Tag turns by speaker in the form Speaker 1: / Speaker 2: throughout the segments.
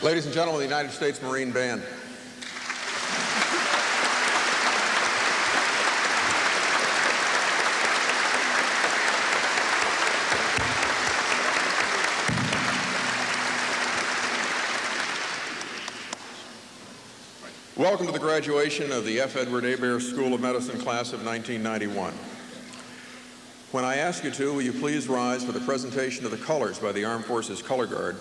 Speaker 1: Ladies and gentlemen, the United States Marine Band. Welcome to the graduation of the F. Edward Hebert School of Medicine class of 1991. When I ask you to, will you please rise for the presentation of the colors by the Armed Forces Color Guard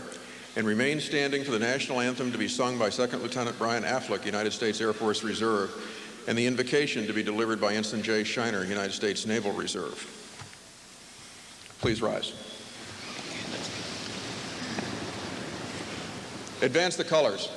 Speaker 1: and remain standing for the national anthem to be sung by Second Lieutenant Brian Affleck, United States Air Force Reserve, and the invocation to be delivered by Ensign Jay Shiner, United States Naval Reserve. Please rise. Advance the colors.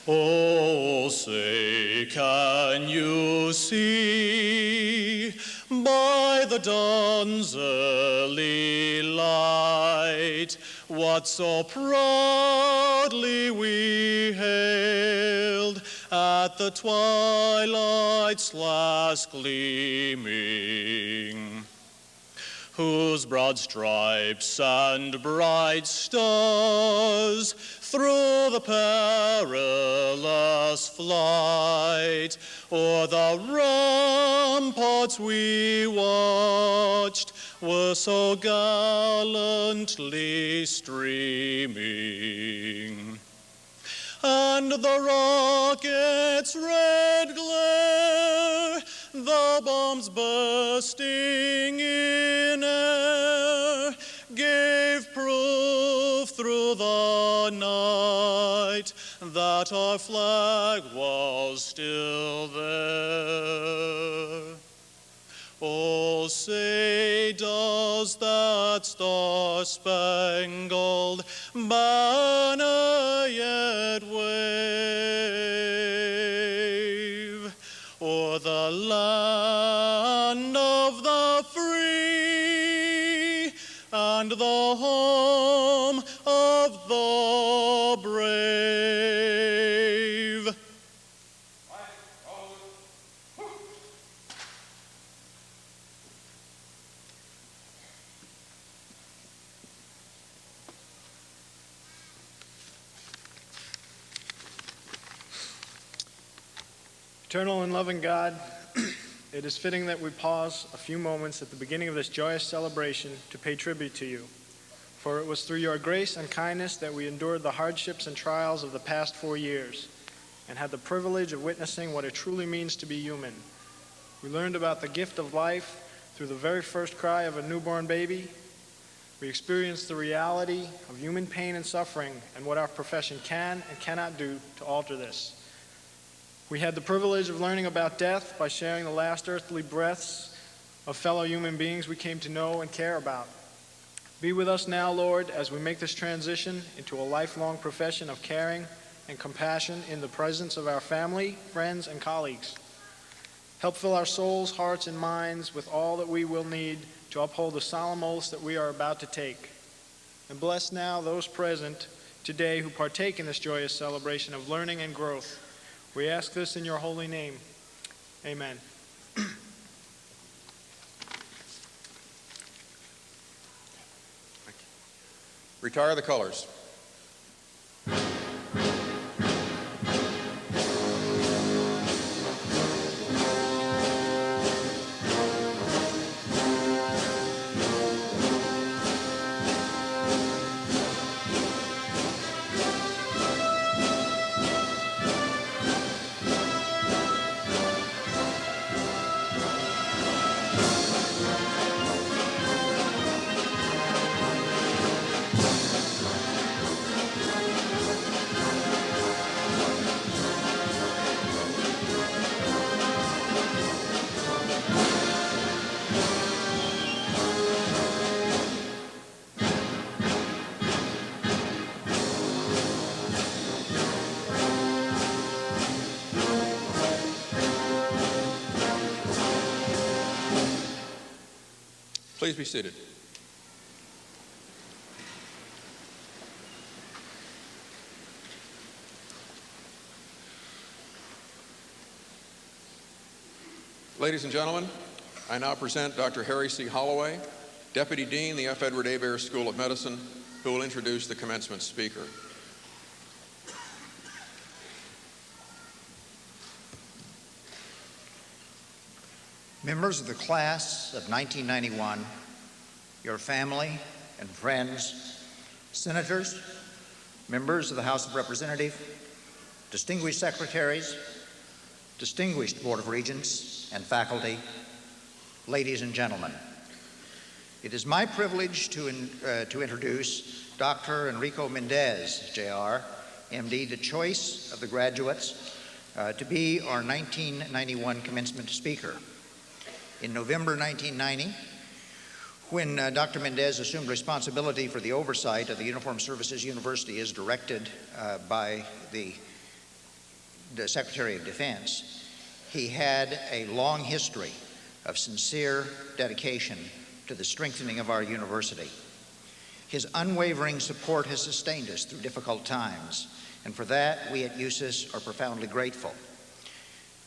Speaker 2: Oh, say, can you see by the dawn's early light what so proudly we hailed at the twilight's last gleaming, whose broad stripes and bright stars through the perilous flight o'er the ramparts we watched were so gallantly streaming. And the rocket's red glare, the bombs bursting in air, gave proof through the night that our flag was still there. Oh, say, does that star-spangled banner yet wave o'er the land of the free and the home of the brave?
Speaker 3: Eternal and loving God, it is fitting that we pause a few moments at the beginning of this joyous celebration to pay tribute to you. For it was through your grace and kindness that we endured the hardships and trials of the past 4 years and had the privilege of witnessing what it truly means to be human. We learned about the gift of life through the very first cry of a newborn baby. We experienced the reality of human pain and suffering and what our profession can and cannot do to alter this. We had the privilege of learning about death by sharing the last earthly breaths of fellow human beings we came to know and care about. Be with us now, Lord, as we make this transition into a lifelong profession of caring and compassion in the presence of our family, friends, and colleagues. Help fill our souls, hearts, and minds with all that we will need to uphold the solemn oaths that we are about to take. And bless now those present today who partake in this joyous celebration of learning and growth. We ask this in your holy name. Amen.
Speaker 1: Retire the colors. Please be seated. Ladies and gentlemen, I now present Dr. Harry C. Holloway, Deputy Dean, the F. Edward Hebert School of Medicine, who will introduce the commencement speaker.
Speaker 4: Members of the class of 1991, your family and friends, senators, members of the House of Representatives, distinguished secretaries, distinguished Board of Regents, and faculty, ladies and gentlemen. It is my privilege to introduce Dr. Enrico Mendez, Jr., MD, the choice of the graduates to be our 1991 commencement speaker. In November 1990, when Dr. Mendez assumed responsibility for the oversight of the Uniformed Services University as directed by the Secretary of Defense, he had a long history of sincere dedication to the strengthening of our university. His unwavering support has sustained us through difficult times, and for that we at USUS are profoundly grateful.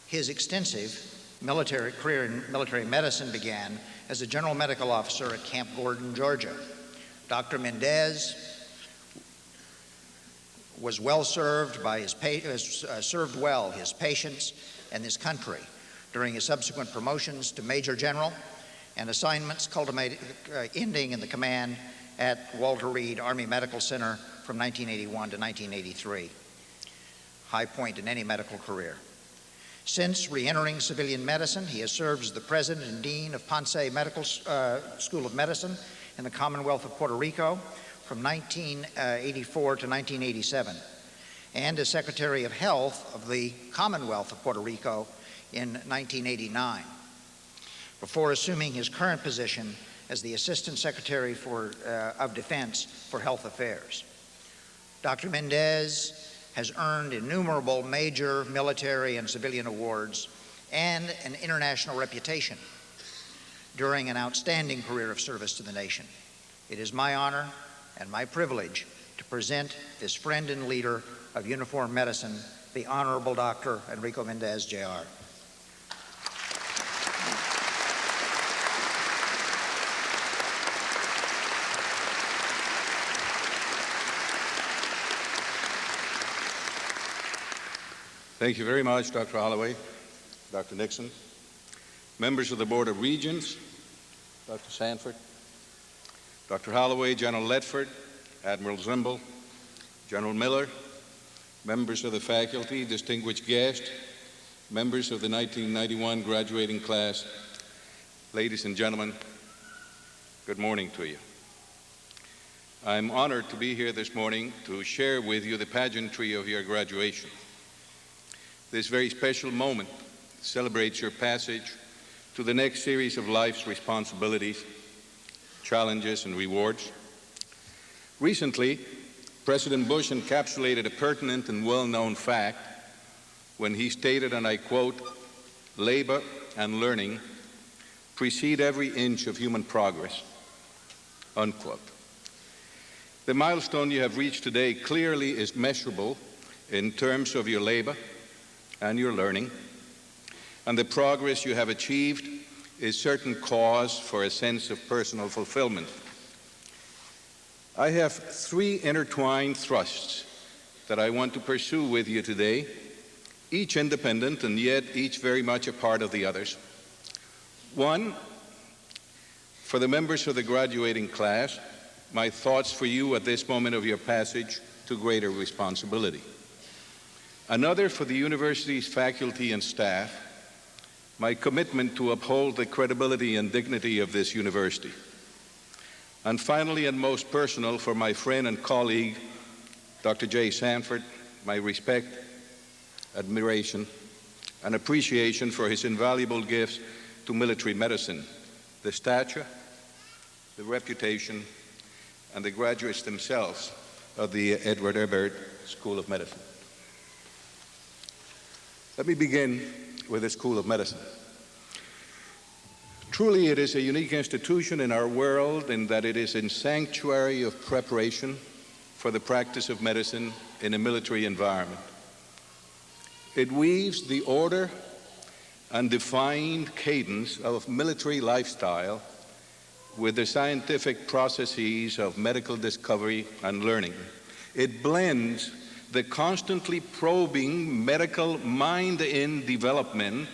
Speaker 4: His extensive military career in military medicine began as a general medical officer at Camp Gordon, Georgia. Dr. Mendez was well served by served well his patients and his country during his subsequent promotions to Major General and assignments ending in the command at Walter Reed Army Medical Center from 1981 to 1983. High point in any medical career. Since re-entering civilian medicine, he has served as the president and dean of Ponce Medical School of Medicine in the Commonwealth of Puerto Rico from 1984 to 1987, and as Secretary of Health of the Commonwealth of Puerto Rico in 1989, before assuming his current position as the Assistant Secretary of Defense for Health Affairs. Dr. Mendez has earned innumerable major military and civilian awards and an international reputation during an outstanding career of service to the nation. It is my honor and my privilege to present this friend and leader of uniformed medicine, the Honorable Dr. Enrico Mendez, Jr.
Speaker 5: Thank you very much, Dr. Holloway, Dr. Nixon, members of the Board of Regents, Dr. Sanford, Dr. Holloway, General Ledford, Admiral Zimble, General Miller, members of the faculty, distinguished guests, members of the 1991 graduating class, ladies and gentlemen, good morning to you. I'm honored to be here this morning to share with you the pageantry of your graduation. This very special moment celebrates your passage to the next series of life's responsibilities, challenges, and rewards. Recently, President Bush encapsulated a pertinent and well-known fact when he stated, and I quote, "Labor and learning precede every inch of human progress," unquote. The milestone you have reached today clearly is measurable in terms of your labor and your learning, and the progress you have achieved is certain cause for a sense of personal fulfillment. I have three intertwined thrusts that I want to pursue with you today, each independent and yet each very much a part of the others. One, for the members of the graduating class, my thoughts for you at this moment of your passage to greater responsibility. Another, for the university's faculty and staff, my commitment to uphold the credibility and dignity of this university. And finally, and most personal, for my friend and colleague, Dr. J. Sanford, my respect, admiration, and appreciation for his invaluable gifts to military medicine, the stature, the reputation, and the graduates themselves of the Edward Hebert School of Medicine. Let me begin with the School of Medicine. Truly, it is a unique institution in our world in that it is a sanctuary of preparation for the practice of medicine in a military environment. It weaves the order and defined cadence of military lifestyle with the scientific processes of medical discovery and learning. It blends the constantly probing medical mind in development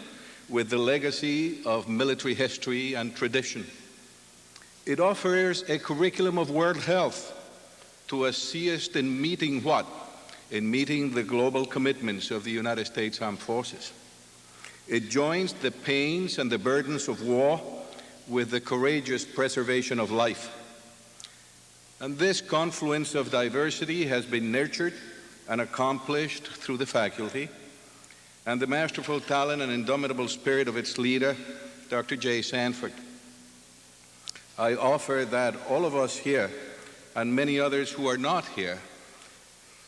Speaker 5: with the legacy of military history and tradition. It offers a curriculum of world health to assist in meeting what? In meeting the global commitments of the United States Armed Forces. It joins the pains and the burdens of war with the courageous preservation of life. And this confluence of diversity has been nurtured and accomplished through the faculty and the masterful talent and indomitable spirit of its leader, Dr. J. Sanford. I offer that all of us here, and many others who are not here,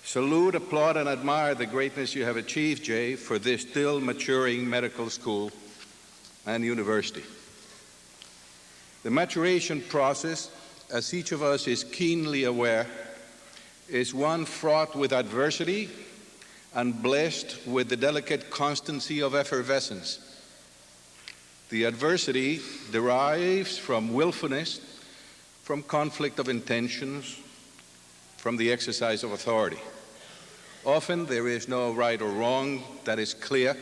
Speaker 5: salute, applaud, and admire the greatness you have achieved, Jay, for this still maturing medical school and university. The maturation process, as each of us is keenly aware, is one fraught with adversity and blessed with the delicate constancy of effervescence. The adversity derives from willfulness, from conflict of intentions, from the exercise of authority. Often there is no right or wrong that is clear.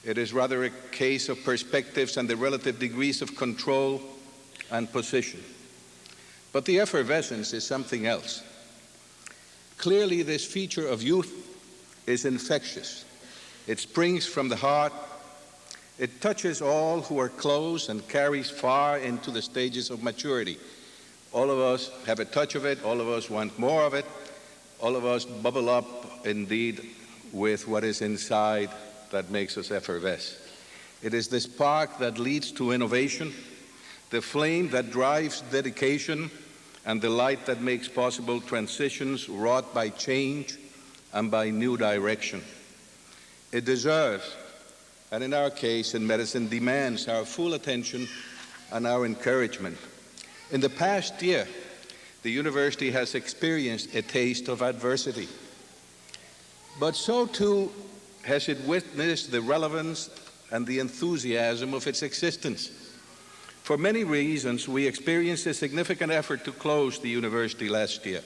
Speaker 5: It is rather a case of perspectives and the relative degrees of control and position. But the effervescence is something else. Clearly, this feature of youth is infectious. It springs from the heart. It touches all who are close and carries far into the stages of maturity. All of us have a touch of it. All of us want more of it. All of us bubble up, indeed, with what is inside that makes us effervesce. It is the spark that leads to innovation, the flame that drives dedication, and the light that makes possible transitions wrought by change and by new direction. It deserves, and in our case in medicine, demands our full attention and our encouragement. In the past year, the university has experienced a taste of adversity, but so too has it witnessed the relevance and the enthusiasm of its existence. For many reasons, we experienced a significant effort to close the university last year.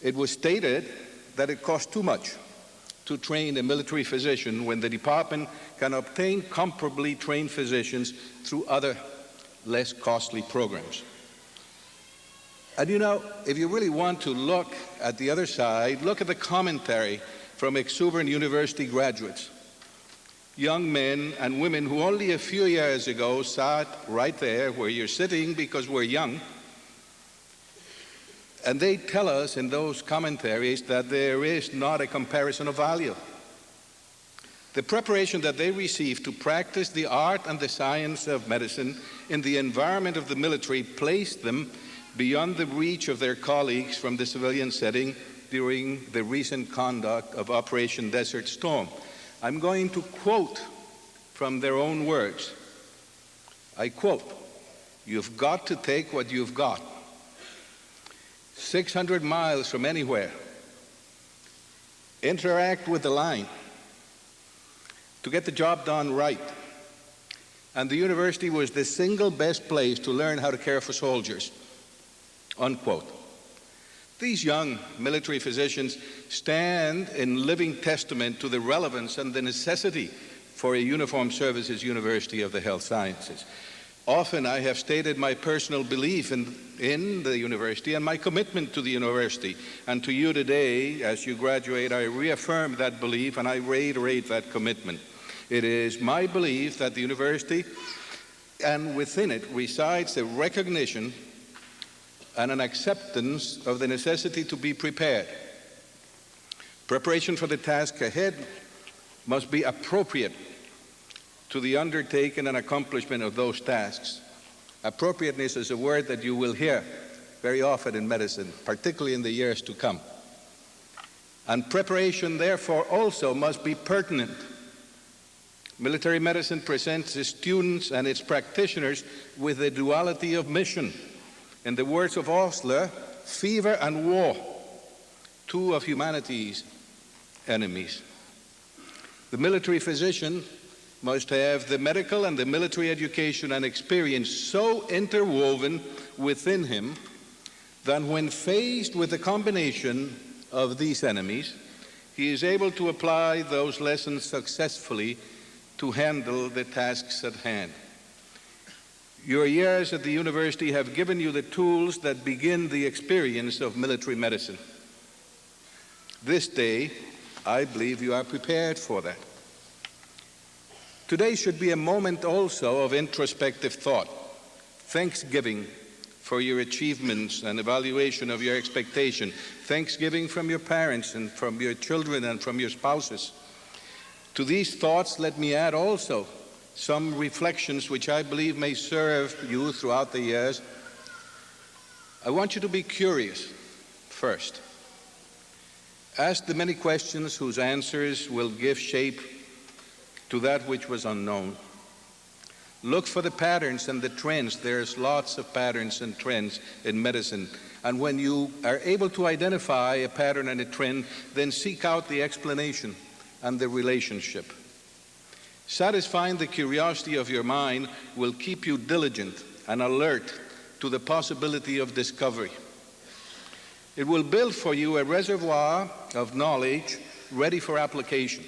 Speaker 5: It was stated that it cost too much to train a military physician when the department can obtain comparably trained physicians through other less costly programs. And you know, if you really want to look at the other side, look at the commentary from exuberant university graduates, young men and women who only a few years ago sat right there where you're sitting because we're young. And they tell us in those commentaries that there is not a comparison of value. The preparation that they receive to practice the art and the science of medicine in the environment of the military placed them beyond the reach of their colleagues from the civilian setting during the recent conduct of Operation Desert Storm. I'm going to quote from their own words. I quote, "You've got to take what you've got. 600 miles from anywhere. Interact with the line to get the job done right. And the university was the single best place to learn how to care for soldiers." Unquote. These young military physicians stand in living testament to the relevance and the necessity for a uniformed services university of the health sciences. Often I have stated my personal belief in the university and my commitment to the university. And to you today, as you graduate, I reaffirm that belief and I reiterate that commitment. It is my belief that the university, and within it resides a recognition and an acceptance of the necessity to be prepared. Preparation for the task ahead must be appropriate to the undertaking and accomplishment of those tasks. Appropriateness is a word that you will hear very often in medicine, particularly in the years to come. And preparation, therefore, also must be pertinent. Military medicine presents its students and its practitioners with a duality of mission. In the words of Osler, fever and war, two of humanity's enemies. The military physician must have the medical and the military education and experience so interwoven within him that when faced with a combination of these enemies, he is able to apply those lessons successfully to handle the tasks at hand. Your years at the university have given you the tools that begin the experience of military medicine. This day, I believe you are prepared for that. Today should be a moment also of introspective thought, thanksgiving for your achievements and evaluation of your expectation, thanksgiving from your parents and from your children and from your spouses. To these thoughts, let me add also some reflections which I believe may serve you throughout the years. I want you to be curious first. Ask the many questions whose answers will give shape to that which was unknown. Look for the patterns and the trends. There's lots of patterns and trends in medicine. And when you are able to identify a pattern and a trend, then seek out the explanation and the relationship. Satisfying the curiosity of your mind will keep you diligent and alert to the possibility of discovery. It will build for you a reservoir of knowledge ready for application.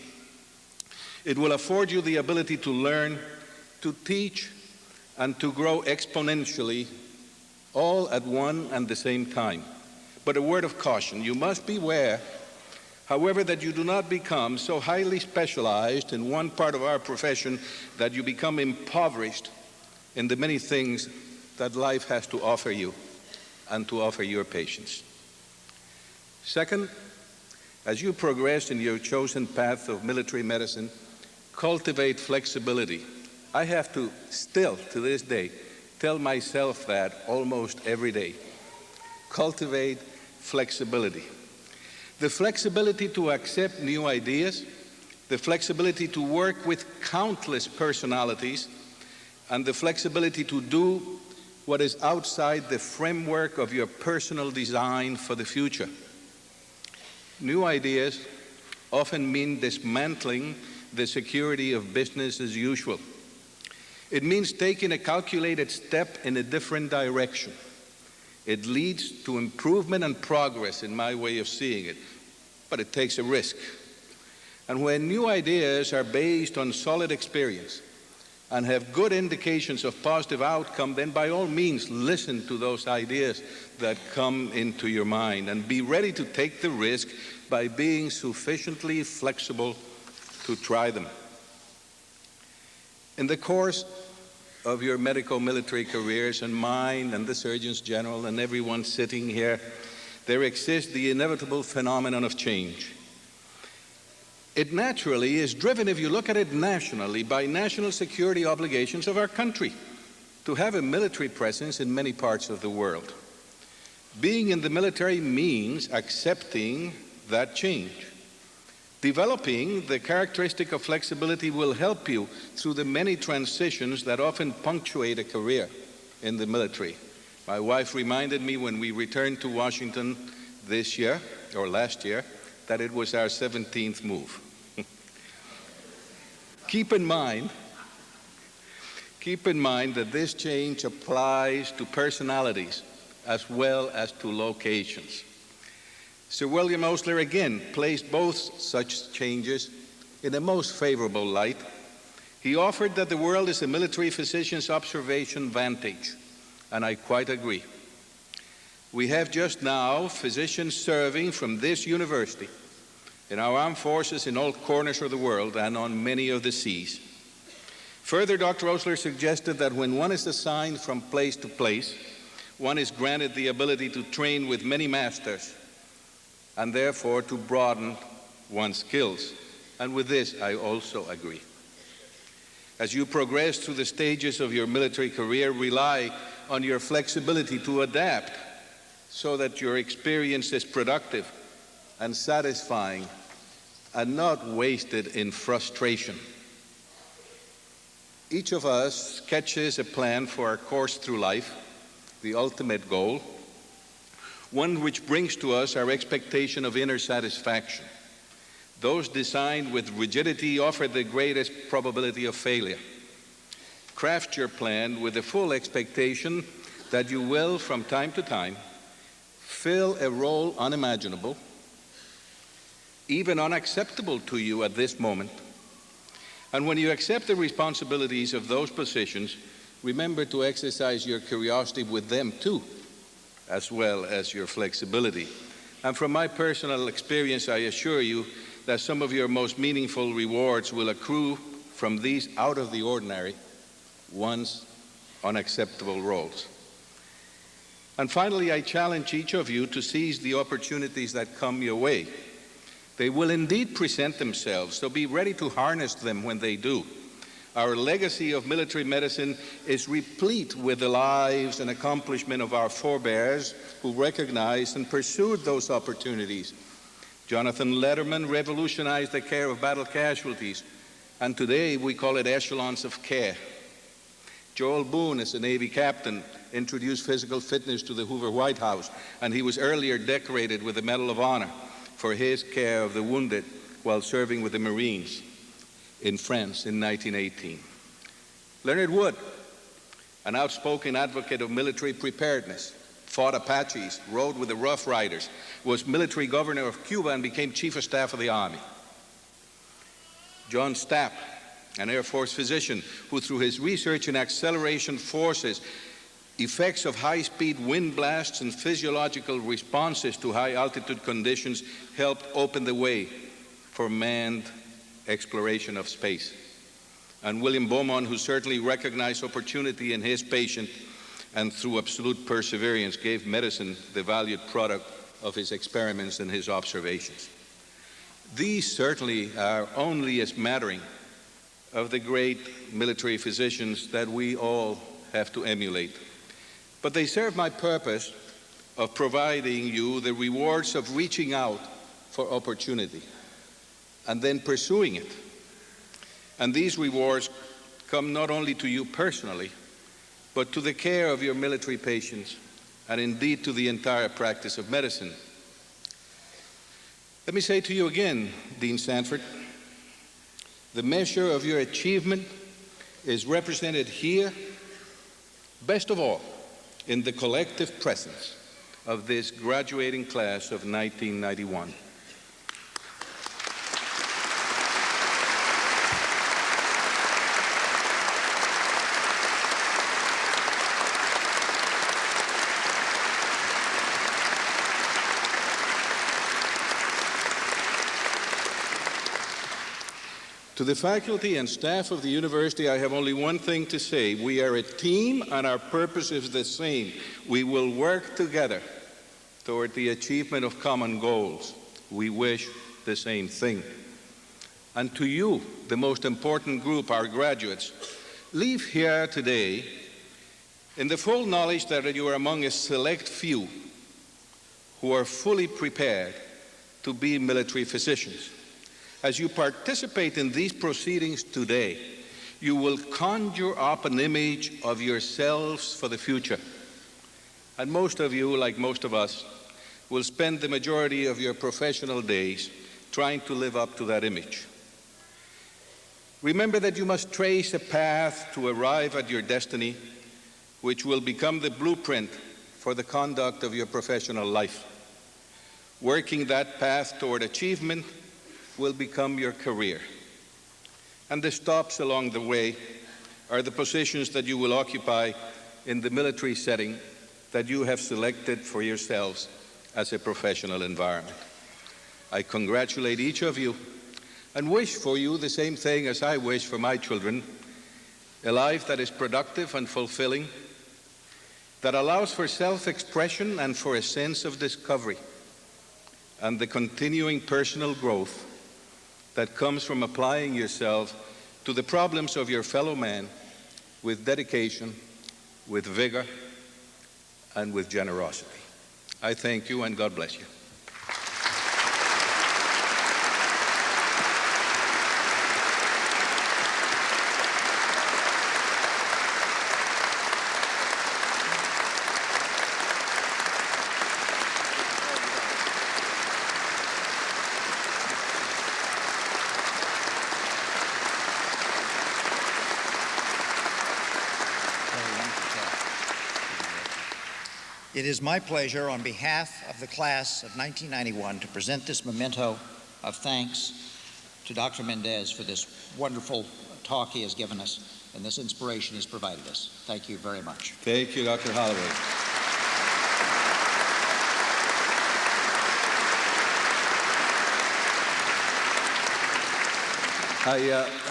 Speaker 5: It will afford you the ability to learn, to teach, and to grow exponentially, all at one and the same time. But a word of caution, you must beware, however, that you do not become so highly specialized in one part of our profession that you become impoverished in the many things that life has to offer you and to offer your patients. Second, as you progress in your chosen path of military medicine, cultivate flexibility. I have to still, to this day, tell myself that almost every day. Cultivate flexibility. The flexibility to accept new ideas, the flexibility to work with countless personalities, and the flexibility to do what is outside the framework of your personal design for the future. New ideas often mean dismantling the security of business as usual. It means taking a calculated step in a different direction. It leads to improvement and progress in my way of seeing it, but it takes a risk. And when new ideas are based on solid experience and have good indications of positive outcome, then by all means listen to those ideas that come into your mind and be ready to take the risk by being sufficiently flexible to try them. In the course of your medical military careers and mine and the Surgeon General and everyone sitting here, there exists the inevitable phenomenon of change. It naturally is driven, if you look at it nationally, by national security obligations of our country to have a military presence in many parts of the world. Being in the military means accepting that change. Developing the characteristic of flexibility will help you through the many transitions that often punctuate a career in the military. My wife reminded me when we returned to Washington this year, or last year, that it was our 17th move. Keep in mind that this change applies to personalities as well as to locations. Sir William Osler again placed both such changes in a most favorable light. He offered that the world is a military physician's observation vantage, and I quite agree. We have just now physicians serving from this university in our armed forces in all corners of the world and on many of the seas. Further, Dr. Osler suggested that when one is assigned from place to place, one is granted the ability to train with many masters and therefore to broaden one's skills. And with this, I also agree. As you progress through the stages of your military career, rely on your flexibility to adapt so that your experience is productive and satisfying and not wasted in frustration. Each of us sketches a plan for our course through life, the ultimate goal, one which brings to us our expectation of inner satisfaction. Those designed with rigidity offer the greatest probability of failure. Craft your plan with the full expectation that you will, from time to time, fill a role unimaginable, even unacceptable to you at this moment. And when you accept the responsibilities of those positions, remember to exercise your curiosity with them too, as well as your flexibility. And from my personal experience, I assure you that some of your most meaningful rewards will accrue from these out of the ordinary, once unacceptable roles. And finally, I challenge each of you to seize the opportunities that come your way. They will indeed present themselves, so be ready to harness them when they do. Our legacy of military medicine is replete with the lives and accomplishment of our forebears who recognized and pursued those opportunities. Jonathan Letterman revolutionized the care of battle casualties, and today we call it echelons of care. Joel Boone, as a Navy captain, introduced physical fitness to the Hoover White House, and he was earlier decorated with the Medal of Honor for his care of the wounded while serving with the Marines in France in 1918. Leonard Wood, an outspoken advocate of military preparedness, fought Apaches, rode with the Rough Riders, was military governor of Cuba, and became Chief of Staff of the Army. John Stapp, an Air Force physician who, through his research in acceleration forces, effects of high-speed wind blasts and physiological responses to high-altitude conditions, helped open the way for manned exploration of space. And William Beaumont, who certainly recognized opportunity in his patient and through absolute perseverance gave medicine the valued product of his experiments and his observations. These certainly are only a smattering of the great military physicians that we all have to emulate. But they serve my purpose of providing you the rewards of reaching out for opportunity and then pursuing it. And these rewards come not only to you personally, but to the care of your military patients and indeed to the entire practice of medicine. Let me say to you again, Dean Sanford, the measure of your achievement is represented here, best of all, in the collective presence of this graduating class of 1991. To the faculty and staff of the university, I have only one thing to say. We are a team and our purpose is the same. We will work together toward the achievement of common goals. We wish the same thing. And to you, the most important group, our graduates, leave here today in the full knowledge that you are among a select few who are fully prepared to be military physicians. As you participate in these proceedings today, you will conjure up an image of yourselves for the future. And most of you, like most of us, will spend the majority of your professional days trying to live up to that image. Remember that you must trace a path to arrive at your destiny, which will become the blueprint for the conduct of your professional life. Working that path toward achievement will become your career. And the stops along the way are the positions that you will occupy in the military setting that you have selected for yourselves as a professional environment. I congratulate each of you and wish for you the same thing as I wish for my children, a life that is productive and fulfilling, that allows for self-expression and for a sense of discovery, and the continuing personal growth that comes from applying yourself to the problems of your fellow man with dedication, with vigor, and with generosity. I thank you and God bless you.
Speaker 4: It is my pleasure on behalf of the class of 1991 to present this memento of thanks to Dr. Mendez for this wonderful talk he has given us and this inspiration he's provided us. Thank you very much.
Speaker 5: Thank you, Dr. Holloway.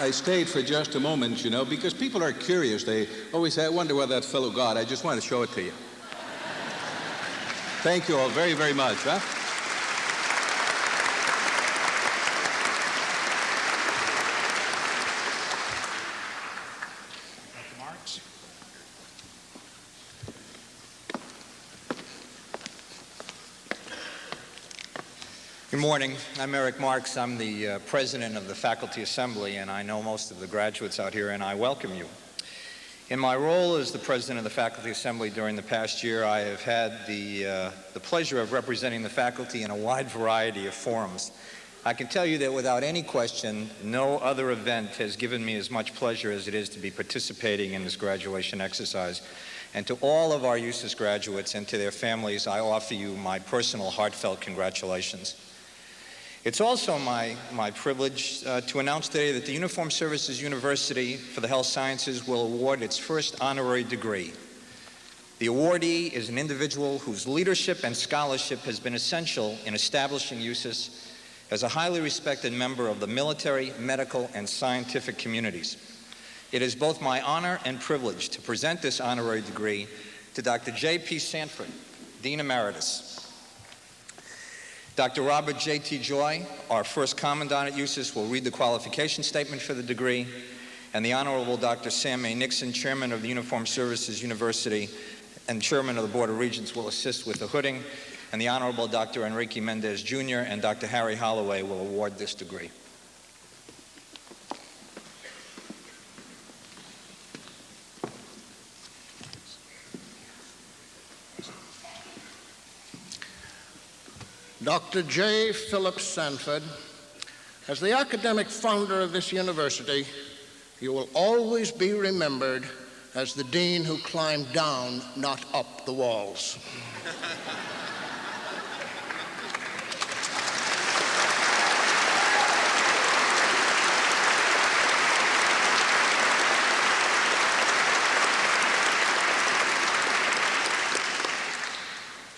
Speaker 5: I stayed for just a moment, you know, because people are curious. They always say, I wonder what that fellow got. I just want to show it to you. Thank you all very, very much. Huh?
Speaker 4: Dr. Marks.
Speaker 6: Good morning. I'm Eric Marks. I'm the president of the Faculty Assembly, and I know most of the graduates out here, and I welcome you. In my role as the president of the Faculty Assembly during the past year, I have had the pleasure of representing the faculty in a wide variety of forums. I can tell you that without any question, no other event has given me as much pleasure as it is to be participating in this graduation exercise. And to all of our USUS graduates and to their families, I offer you my personal heartfelt congratulations. It's also my privilege to announce today that the Uniformed Services University for the Health Sciences will award its first honorary degree. The awardee is an individual whose leadership and scholarship has been essential in establishing USUS as a highly respected member of the military, medical, and scientific communities. It is both my honor and privilege to present this honorary degree to Dr. J.P. Sanford, Dean Emeritus. Dr. Robert J.T. Joy, our first Commandant at USUS, will read the qualification statement for the degree, and the Honorable Dr. Sam A. Nixon, Chairman of the Uniformed Services University and Chairman of the Board of Regents, will assist with the hooding, and the Honorable Dr. Enrique Mendez, Jr. and Dr. Harry Holloway will award this degree.
Speaker 7: Dr. J. Philip Sanford, as the academic founder of this university, you will always be remembered as the dean who climbed down, not up, the walls.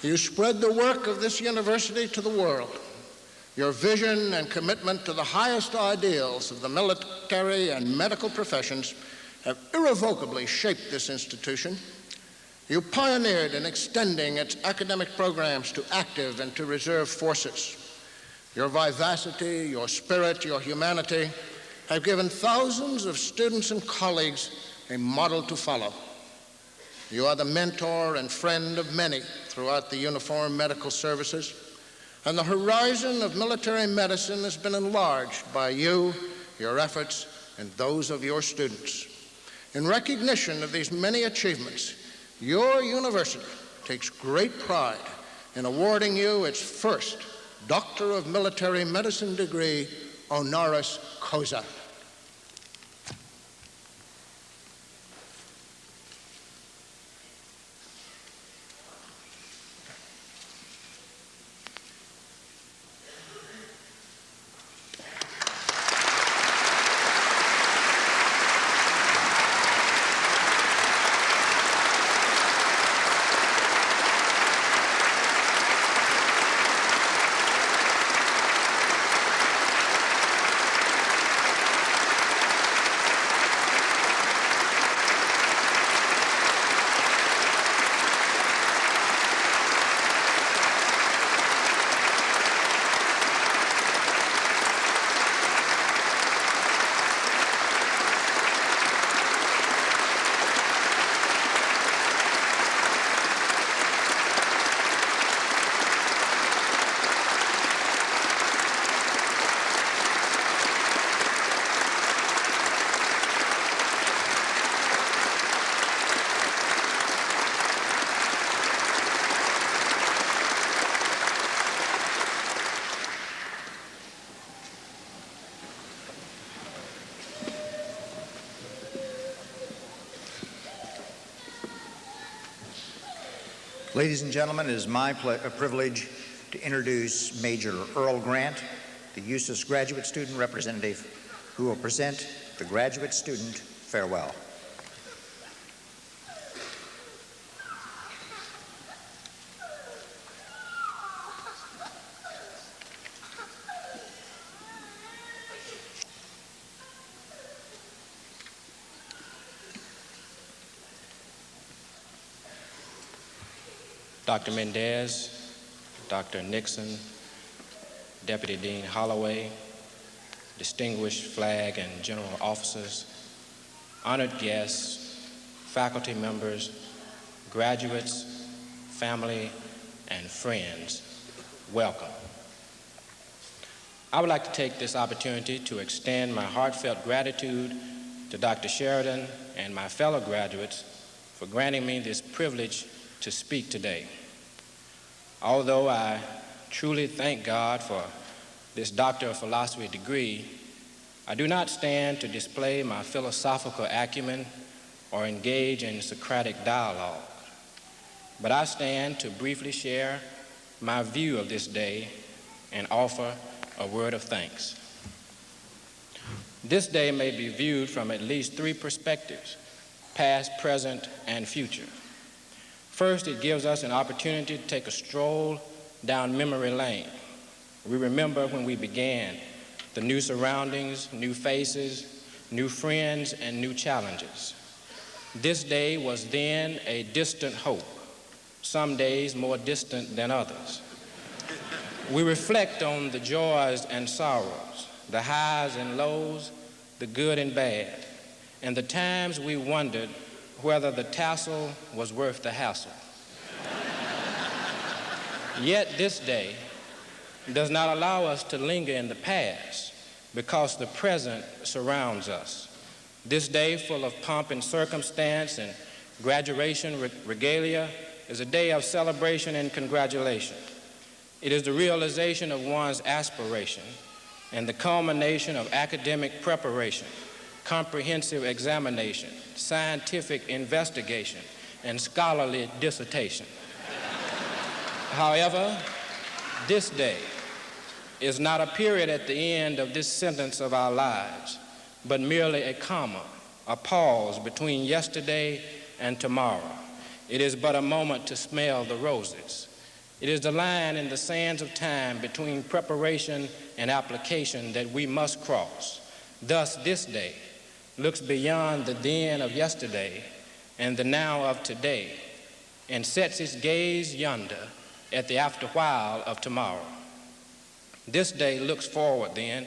Speaker 7: You spread the work of this university to the world. Your vision and commitment to the highest ideals of the military and medical professions have irrevocably shaped this institution. You pioneered in extending its academic programs to active and to reserve forces. Your vivacity, your spirit, your humanity have given thousands of students and colleagues a model to follow. You are the mentor and friend of many throughout the uniformed medical services, and the horizon of military medicine has been enlarged by you, your efforts, and those of your students. In recognition of these many achievements, your university takes great pride in awarding you its first Doctor of Military Medicine degree, honoris causa.
Speaker 4: Ladies and gentlemen, it is my privilege to introduce Major Earl Grant, the USU's graduate student representative, who will present the graduate student farewell.
Speaker 8: Dr. Mendez, Dr. Nixon, Deputy Dean Holloway, distinguished flag and general officers, honored guests, faculty members, graduates, family, and friends, welcome. I would like to take this opportunity to extend my heartfelt gratitude to Dr. Sheridan and my fellow graduates for granting me this privilege to speak today. Although I truly thank God for this Doctor of Philosophy degree, I do not stand to display my philosophical acumen or engage in Socratic dialogue, but I stand to briefly share my view of this day and offer a word of thanks. This day may be viewed from at least three perspectives: past, present, and future. First, it gives us an opportunity to take a stroll down memory lane. We remember when we began, the new surroundings, new faces, new friends, and new challenges. This day was then a distant hope, some days more distant than others. We reflect on the joys and sorrows, the highs and lows, the good and bad, and the times we wondered whether the tassel was worth the hassle. Yet this day does not allow us to linger in the past because the present surrounds us. This day, full of pomp and circumstance and graduation regalia, is a day of celebration and congratulation. It is the realization of one's aspiration and the culmination of academic preparation, comprehensive examination, scientific investigation, and scholarly dissertation. However, this day is not a period at the end of this sentence of our lives, but merely a comma, a pause between yesterday and tomorrow. It is but a moment to smell the roses. It is the line in the sands of time between preparation and application that we must cross. Thus, this day looks beyond the then of yesterday and the now of today and sets its gaze yonder at the afterwhile of tomorrow. This day looks forward then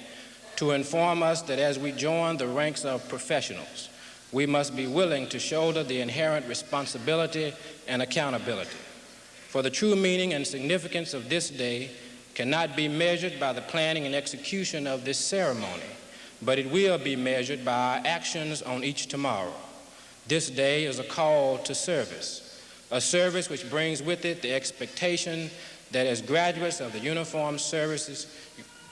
Speaker 8: to inform us that as we join the ranks of professionals, we must be willing to shoulder the inherent responsibility and accountability. For the true meaning and significance of this day cannot be measured by the planning and execution of this ceremony, but it will be measured by our actions on each tomorrow. This day is a call to service, a service which brings with it the expectation that as graduates of the Uniformed Services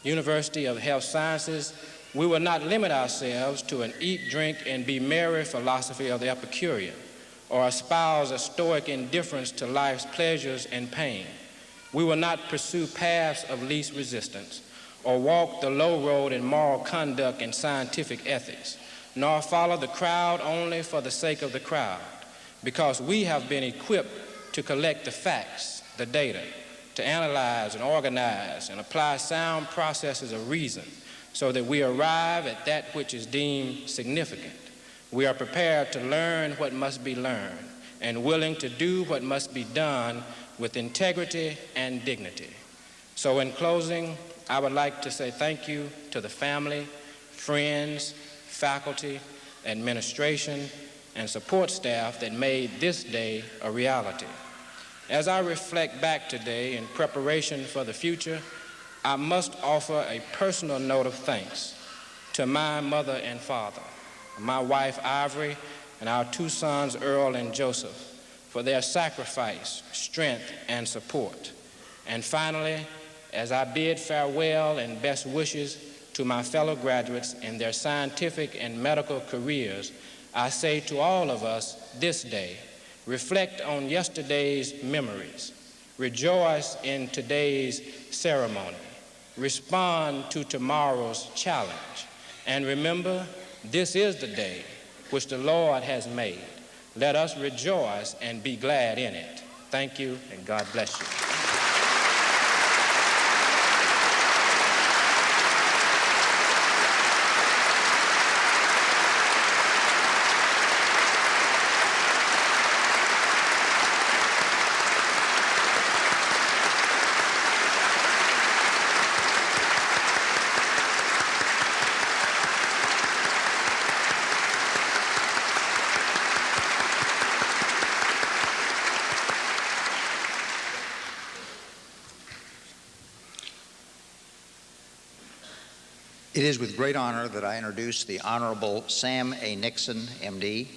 Speaker 8: University of Health Sciences, we will not limit ourselves to an eat, drink, and be merry philosophy of the Epicurean, or espouse a stoic indifference to life's pleasures and pain. We will not pursue paths of least resistance, or walk the low road in moral conduct and scientific ethics, nor follow the crowd only for the sake of the crowd, because we have been equipped to collect the facts, the data, to analyze and organize and apply sound processes of reason so that we arrive at that which is deemed significant. We are prepared to learn what must be learned and willing to do what must be done with integrity and dignity. So in closing, I would like to say thank you to the family, friends, faculty, administration, and support staff that made this day a reality. As I reflect back today in preparation for the future, I must offer a personal note of thanks to my mother and father, my wife Ivory, and our two sons Earl and Joseph, for their sacrifice, strength, and support. And finally, as I bid farewell and best wishes to my fellow graduates in their scientific and medical careers, I say to all of us this day, Reflect on yesterday's memories. Rejoice in today's ceremony. Respond to tomorrow's challenge. And remember, this is the day which the Lord has made. Let us rejoice and be glad in it. Thank you, and God bless you.
Speaker 4: It is with great honor that I introduce the Honorable Sam A. Nixon, MD,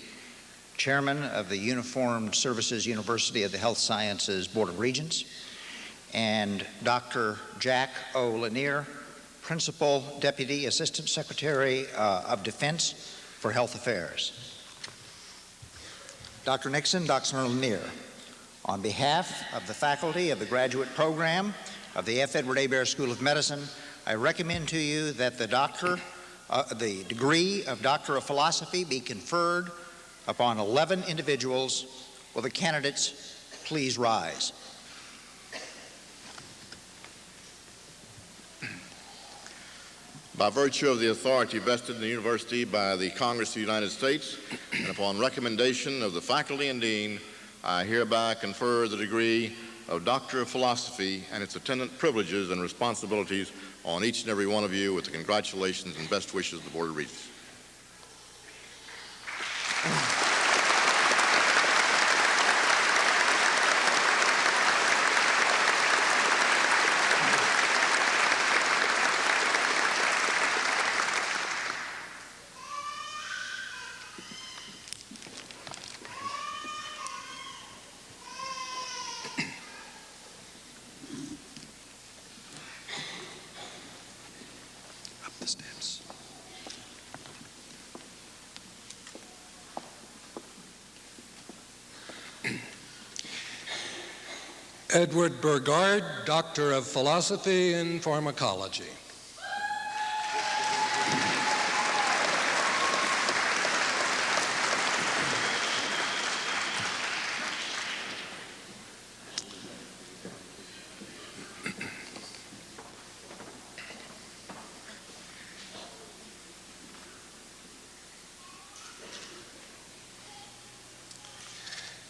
Speaker 4: Chairman of the Uniformed Services University of the Health Sciences Board of Regents, and Dr. Jack O. Lanier, Principal Deputy Assistant Secretary of Defense for Health Affairs. Dr. Nixon, Dr. Lanier, on behalf of the faculty of the graduate program of the F. Edward Hebert School of Medicine, I recommend to you that the degree of Doctor of Philosophy be conferred upon 11 individuals. Will the candidates please rise?
Speaker 9: By virtue of the authority vested in the university by the Congress of the United States, and upon recommendation of the faculty and dean, I hereby confer the degree of Doctor of Philosophy and its attendant privileges and responsibilities on each and every one of you with the congratulations and best wishes of the Board of Regents.
Speaker 4: Up the steps.
Speaker 10: Edward Burgard, Doctor of Philosophy in Pharmacology.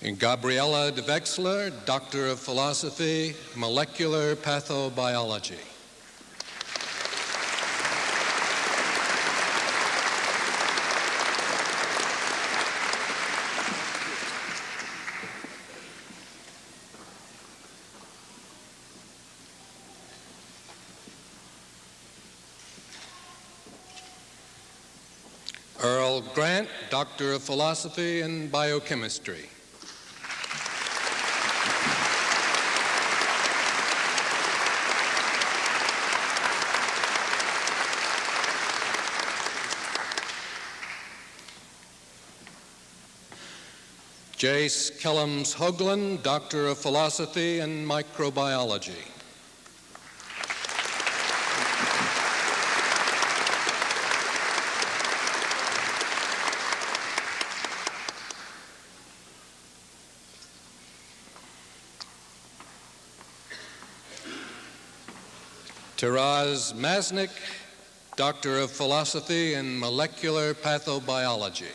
Speaker 10: And Gabriella de Wexler, Doctor of Philosophy, Molecular Pathobiology. Earl Grant, Doctor of Philosophy in Biochemistry. Jace Kellums Hoagland, Doctor of Philosophy in Microbiology. Taraz Masnik, Doctor of Philosophy in Molecular Pathobiology.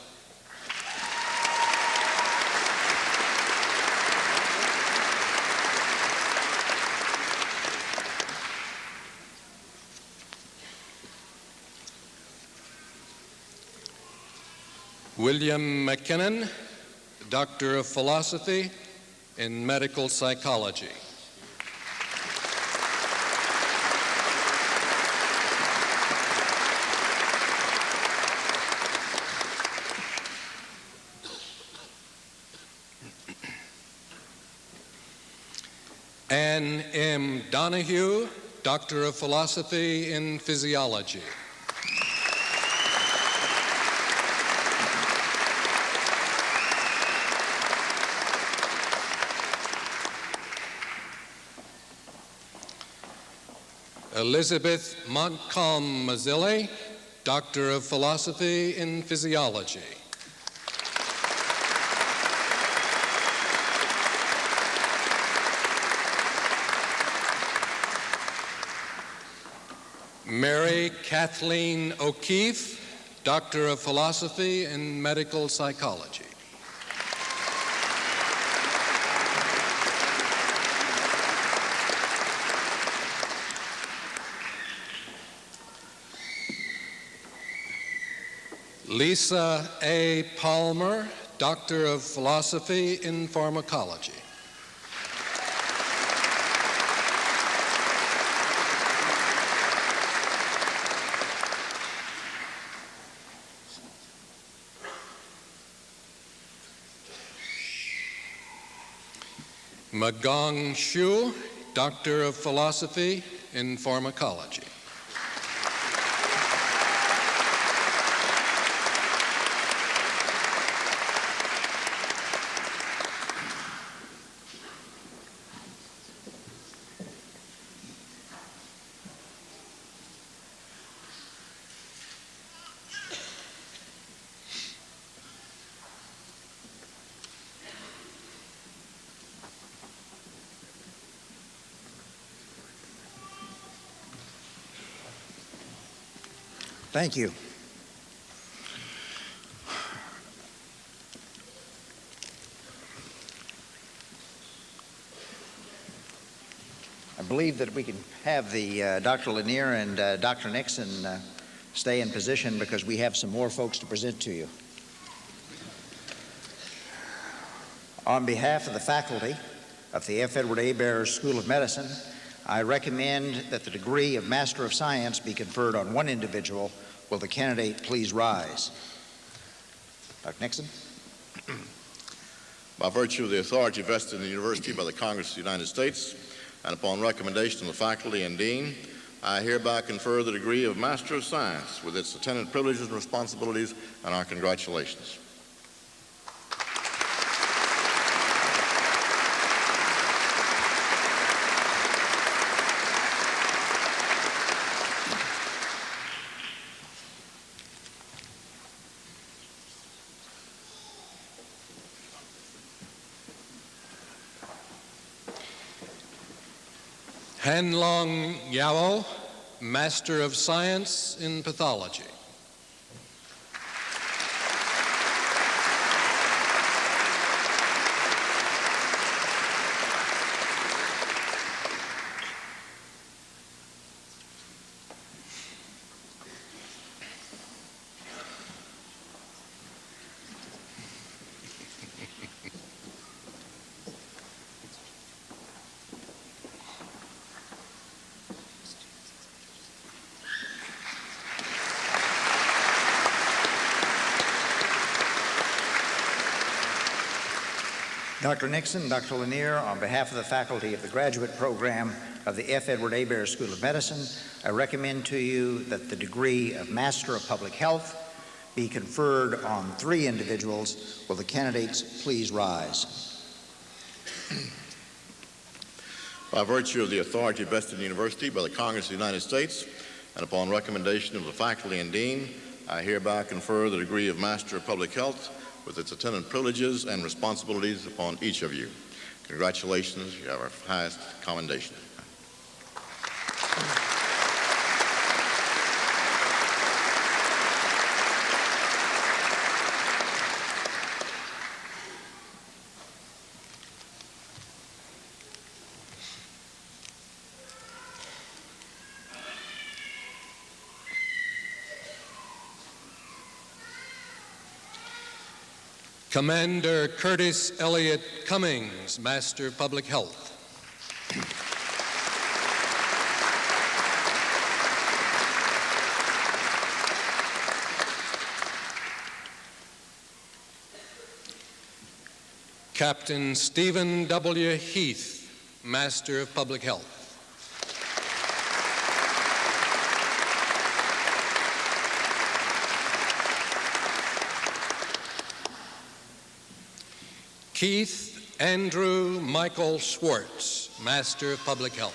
Speaker 10: William McKinnon, Doctor of Philosophy in Medical Psychology. Anne M. Donahue, Doctor of Philosophy in Physiology. Elizabeth Montcalm Mazzilli, Doctor of Philosophy in Physiology. Mary Kathleen O'Keefe, Doctor of Philosophy in Medical Psychology. Lisa A. Palmer, Doctor of Philosophy in Pharmacology. Magong Shu, Doctor of Philosophy in Pharmacology.
Speaker 4: Thank you. I believe that we can have the Dr. Lanier and Dr. Nixon stay in position because we have some more folks to present to you. On behalf of the faculty of the F. Edward Hebert School of Medicine, I recommend that the degree of Master of Science be conferred on one individual. Will the candidate please rise? Dr. Nixon.
Speaker 9: By virtue of the authority vested in the university by the Congress of the United States, and upon recommendation of the faculty and dean, I hereby confer the degree of Master of Science with its attendant privileges and responsibilities, and our congratulations.
Speaker 10: Hanlong Yao, Master of Science in Pathology.
Speaker 4: Dr. Nixon, Dr. Lanier, on behalf of the faculty of the graduate program of the F. Edward Hebert School of Medicine, I recommend to you that the degree of Master of Public Health be conferred on 3 individuals. Will the candidates please rise?
Speaker 9: By virtue of the authority vested in the university by the Congress of the United States, and upon recommendation of the faculty and dean, I hereby confer the degree of Master of Public Health with its attendant privileges and responsibilities upon each of you. Congratulations, you have our highest commendation.
Speaker 10: Commander Curtis Elliott Cummings, Master of Public Health. Captain Stephen W. Heath, Master of Public Health. Keith Andrew Michael Schwartz, Master of Public Health.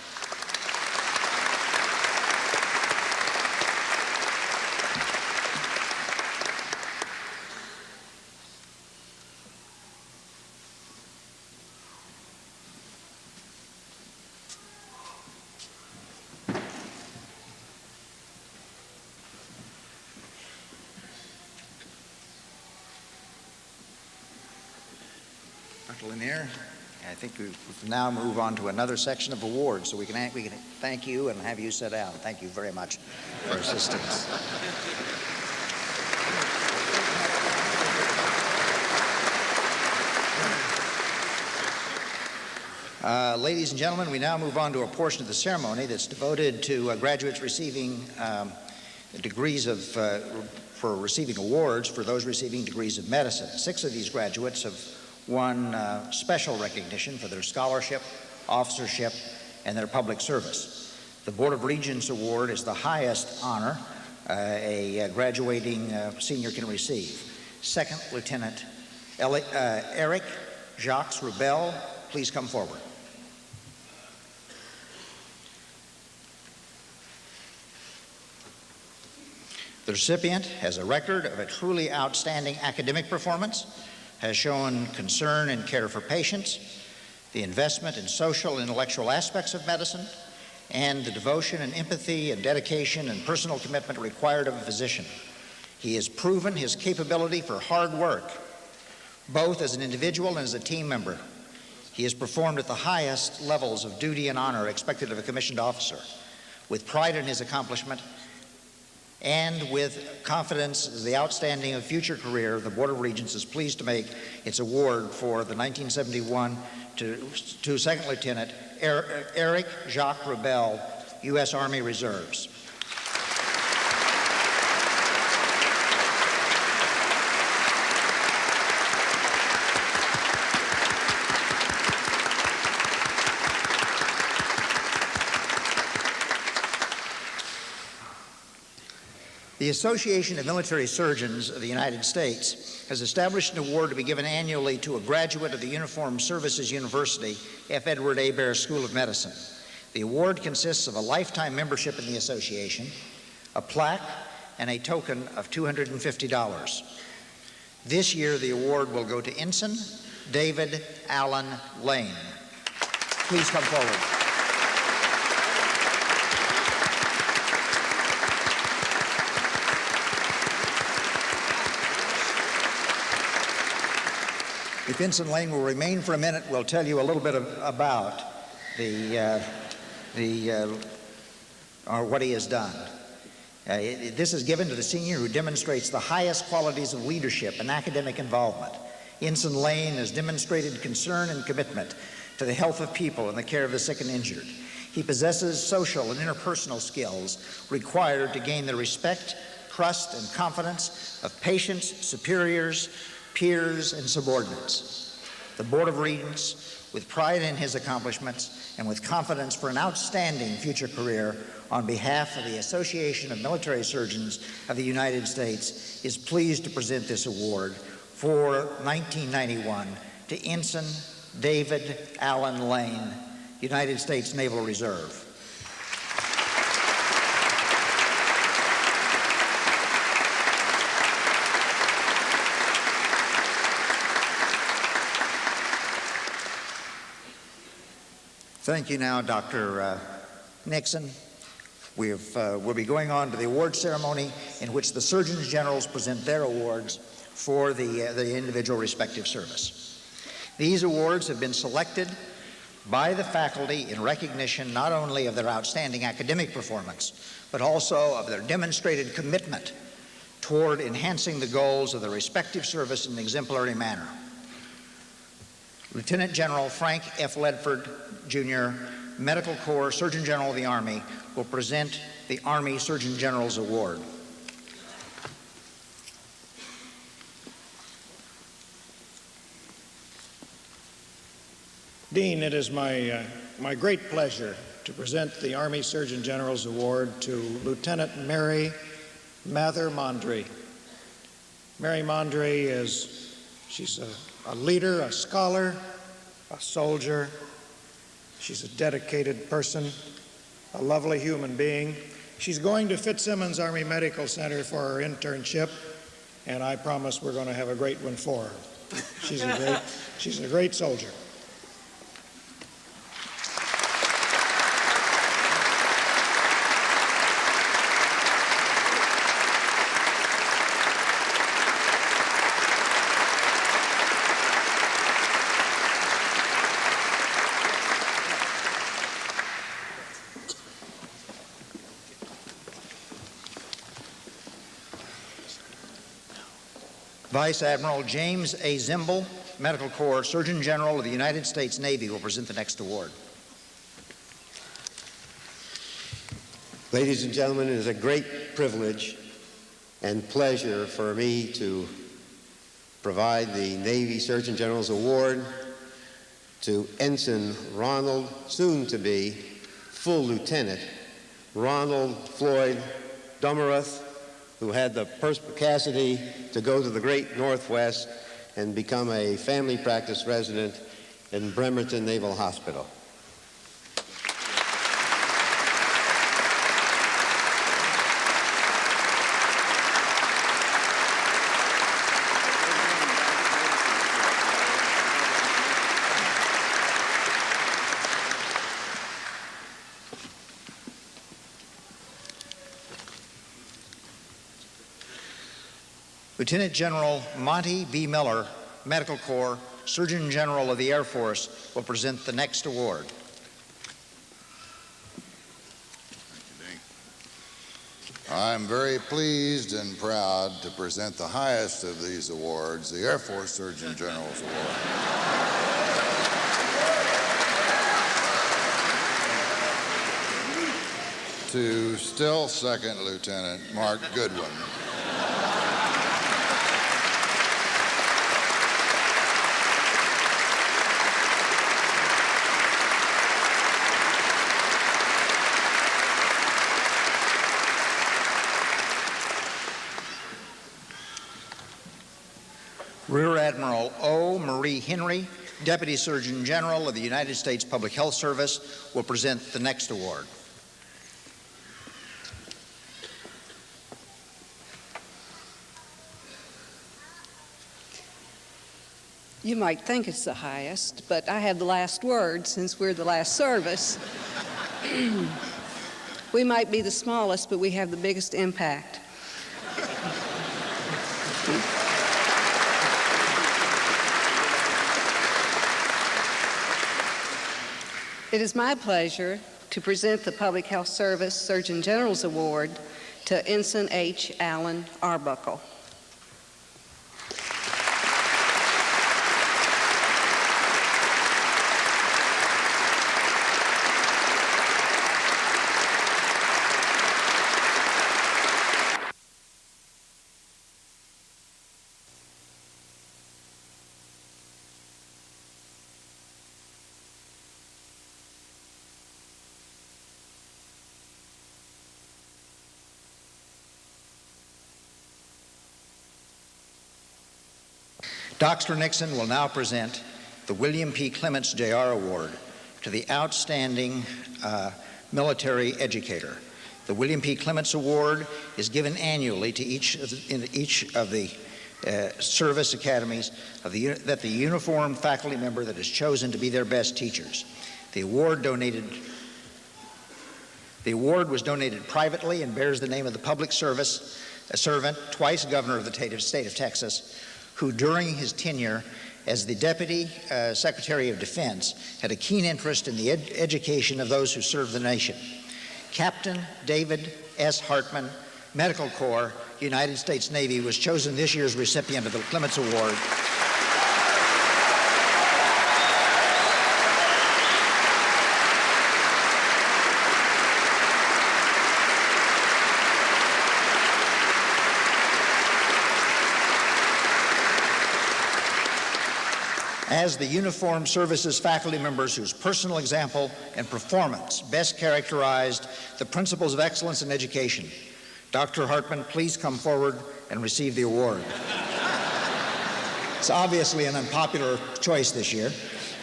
Speaker 4: Dr. Lanier. I think we now move on to another section of awards, so we can thank you and have you sit down. Thank you very much for assistance. Ladies and gentlemen, we now move on to a portion of the ceremony that's devoted to graduates receiving degrees of, for receiving awards for those receiving degrees of medicine. 6 of these graduates have won special recognition for their scholarship, officership, and their public service. The Board of Regents Award is the highest honor a graduating senior can receive. Second Lieutenant Eric Jacques Rubel, please come forward. The recipient has a record of a truly outstanding academic performance, has shown concern and care for patients, the investment in social and intellectual aspects of medicine, and the devotion and empathy and dedication and personal commitment required of a physician. He has proven his capability for hard work, both as an individual and as a team member. He has performed at the highest levels of duty and honor expected of a commissioned officer. With pride in his accomplishment and with confidence in the outstanding of future career, the Board of Regents is pleased to make its award for the 1971 to Second Lieutenant Eric Jacques Rubel, U.S. Army Reserves. The Association of Military Surgeons of the United States has established an award to be given annually to a graduate of the Uniformed Services University F. Edward Hebert School of Medicine. The award consists of a lifetime membership in the association, a plaque, and a token of $250. This year, the award will go to Ensign David Allen Lane. Please come forward. If Ensign Lane will remain for a minute, we'll tell you a little bit about what he has done. This is given to the senior who demonstrates the highest qualities of leadership and academic involvement. Ensign Lane has demonstrated concern and commitment to the health of people and the care of the sick and injured. He possesses social and interpersonal skills required to gain the respect, trust, and confidence of patients, superiors, peers, and subordinates. The Board of Regents, with pride in his accomplishments and with confidence for an outstanding future career, on behalf of the Association of Military Surgeons of the United States, is pleased to present this award for 1991 to Ensign David Allen Lane, United States Naval Reserve. Thank you now, Dr. Nixon. We'll be going on to the award ceremony in which the Surgeons Generals present their awards for the individual respective service. These awards have been selected by the faculty in recognition not only of their outstanding academic performance, but also of their demonstrated commitment toward enhancing the goals of the respective service in an exemplary manner. Lieutenant General Frank F. Ledford, Jr., Medical Corps Surgeon General of the Army, will present the Army Surgeon General's Award.
Speaker 11: Dean, it is my great pleasure to present the Army Surgeon General's Award to Lieutenant Mary Mather Mondry. Mary Mondry she's a leader, a scholar, a soldier. She's a dedicated person, a lovely human being. She's going to Fitzsimmons Army Medical Center for her internship, and I promise we're going to have a great one for her. She's a great soldier.
Speaker 4: Vice Admiral James A. Zimble, Medical Corps Surgeon General of the United States Navy, will present the next award.
Speaker 12: Ladies and gentlemen, it is a great privilege and pleasure for me to provide the Navy Surgeon General's Award to Ensign Ronald, soon to be Full Lieutenant Ronald Floyd Dumerath, who had the perspicacity to go to the great Northwest and become a family practice resident in Bremerton Naval Hospital.
Speaker 4: Lieutenant General Monty B. Miller, Medical Corps Surgeon General of the Air Force, will present the next award.
Speaker 13: I'm very pleased and proud to present the highest of these awards, the Air Force Surgeon General's Award. To still Second Lieutenant Mark Goodwin.
Speaker 4: Rear Admiral O. Marie Henry, Deputy Surgeon General of the United States Public Health Service, will present the next award.
Speaker 14: You might think it's the highest, but I have the last word since we're the last service. We might be the smallest, but we have the biggest impact. It is my pleasure to present the Public Health Service Surgeon General's Award to Ensign H. Allen Arbuckle.
Speaker 4: Dr. Nixon will now present the William P. Clements Jr. Award to the outstanding military educator. The William P. Clements Award is given annually to each of the service academies that the uniformed faculty member that is chosen to be their best teachers. The award was donated privately and bears the name of the public servant, twice governor of the state of Texas, who during his tenure as the Deputy Secretary of Defense had a keen interest in the education of those who serve the nation. Captain David S. Hartman, Medical Corps, United States Navy, was chosen this year's recipient of the Clements Award. As the uniformed services faculty members whose personal example and performance best characterized the principles of excellence in education, Dr. Hartman, please come forward and receive the award. It's obviously an unpopular choice this year.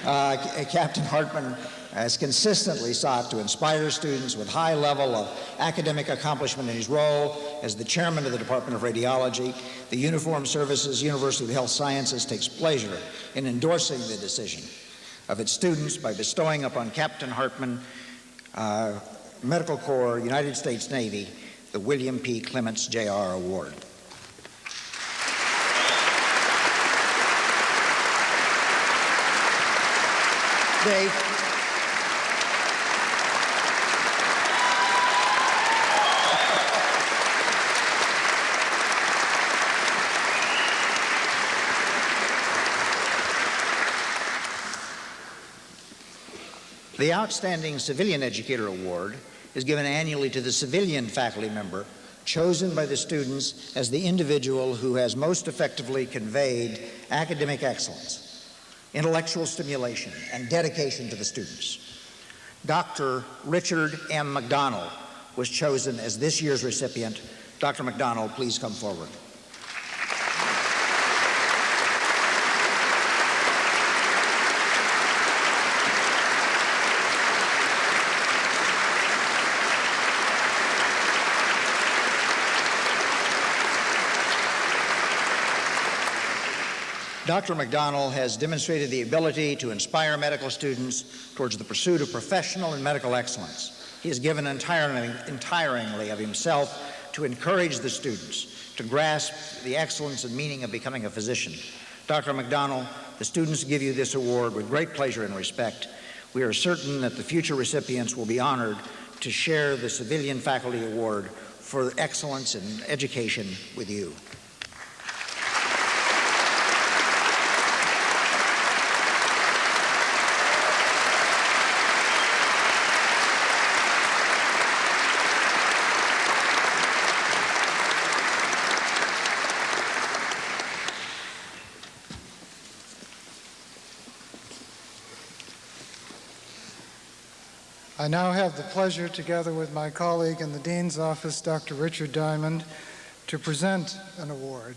Speaker 4: Captain Hartman has consistently sought to inspire students with high level of academic accomplishment in his role as the chairman of the Department of Radiology. The Uniformed Services University of Health Sciences takes pleasure in endorsing the decision of its students by bestowing upon Captain Hartman, Medical Corps, United States Navy, the William P. Clements Jr. Award. Dave. The Outstanding Civilian Educator Award is given annually to the civilian faculty member chosen by the students as the individual who has most effectively conveyed academic excellence, intellectual stimulation, and dedication to the students. Dr. Richard M. McDonald was chosen as this year's recipient. Dr. McDonald, please come forward. Dr. McDonald has demonstrated the ability to inspire medical students towards the pursuit of professional and medical excellence. He has given entirely of himself to encourage the students to grasp the excellence and meaning of becoming a physician. Dr. McDonald, the students give you this award with great pleasure and respect. We are certain that the future recipients will be honored to share the Civilian Faculty Award for excellence in education with you.
Speaker 15: I now have the pleasure, together with my colleague in the Dean's Office, Dr. Richard Diamond, to present an award.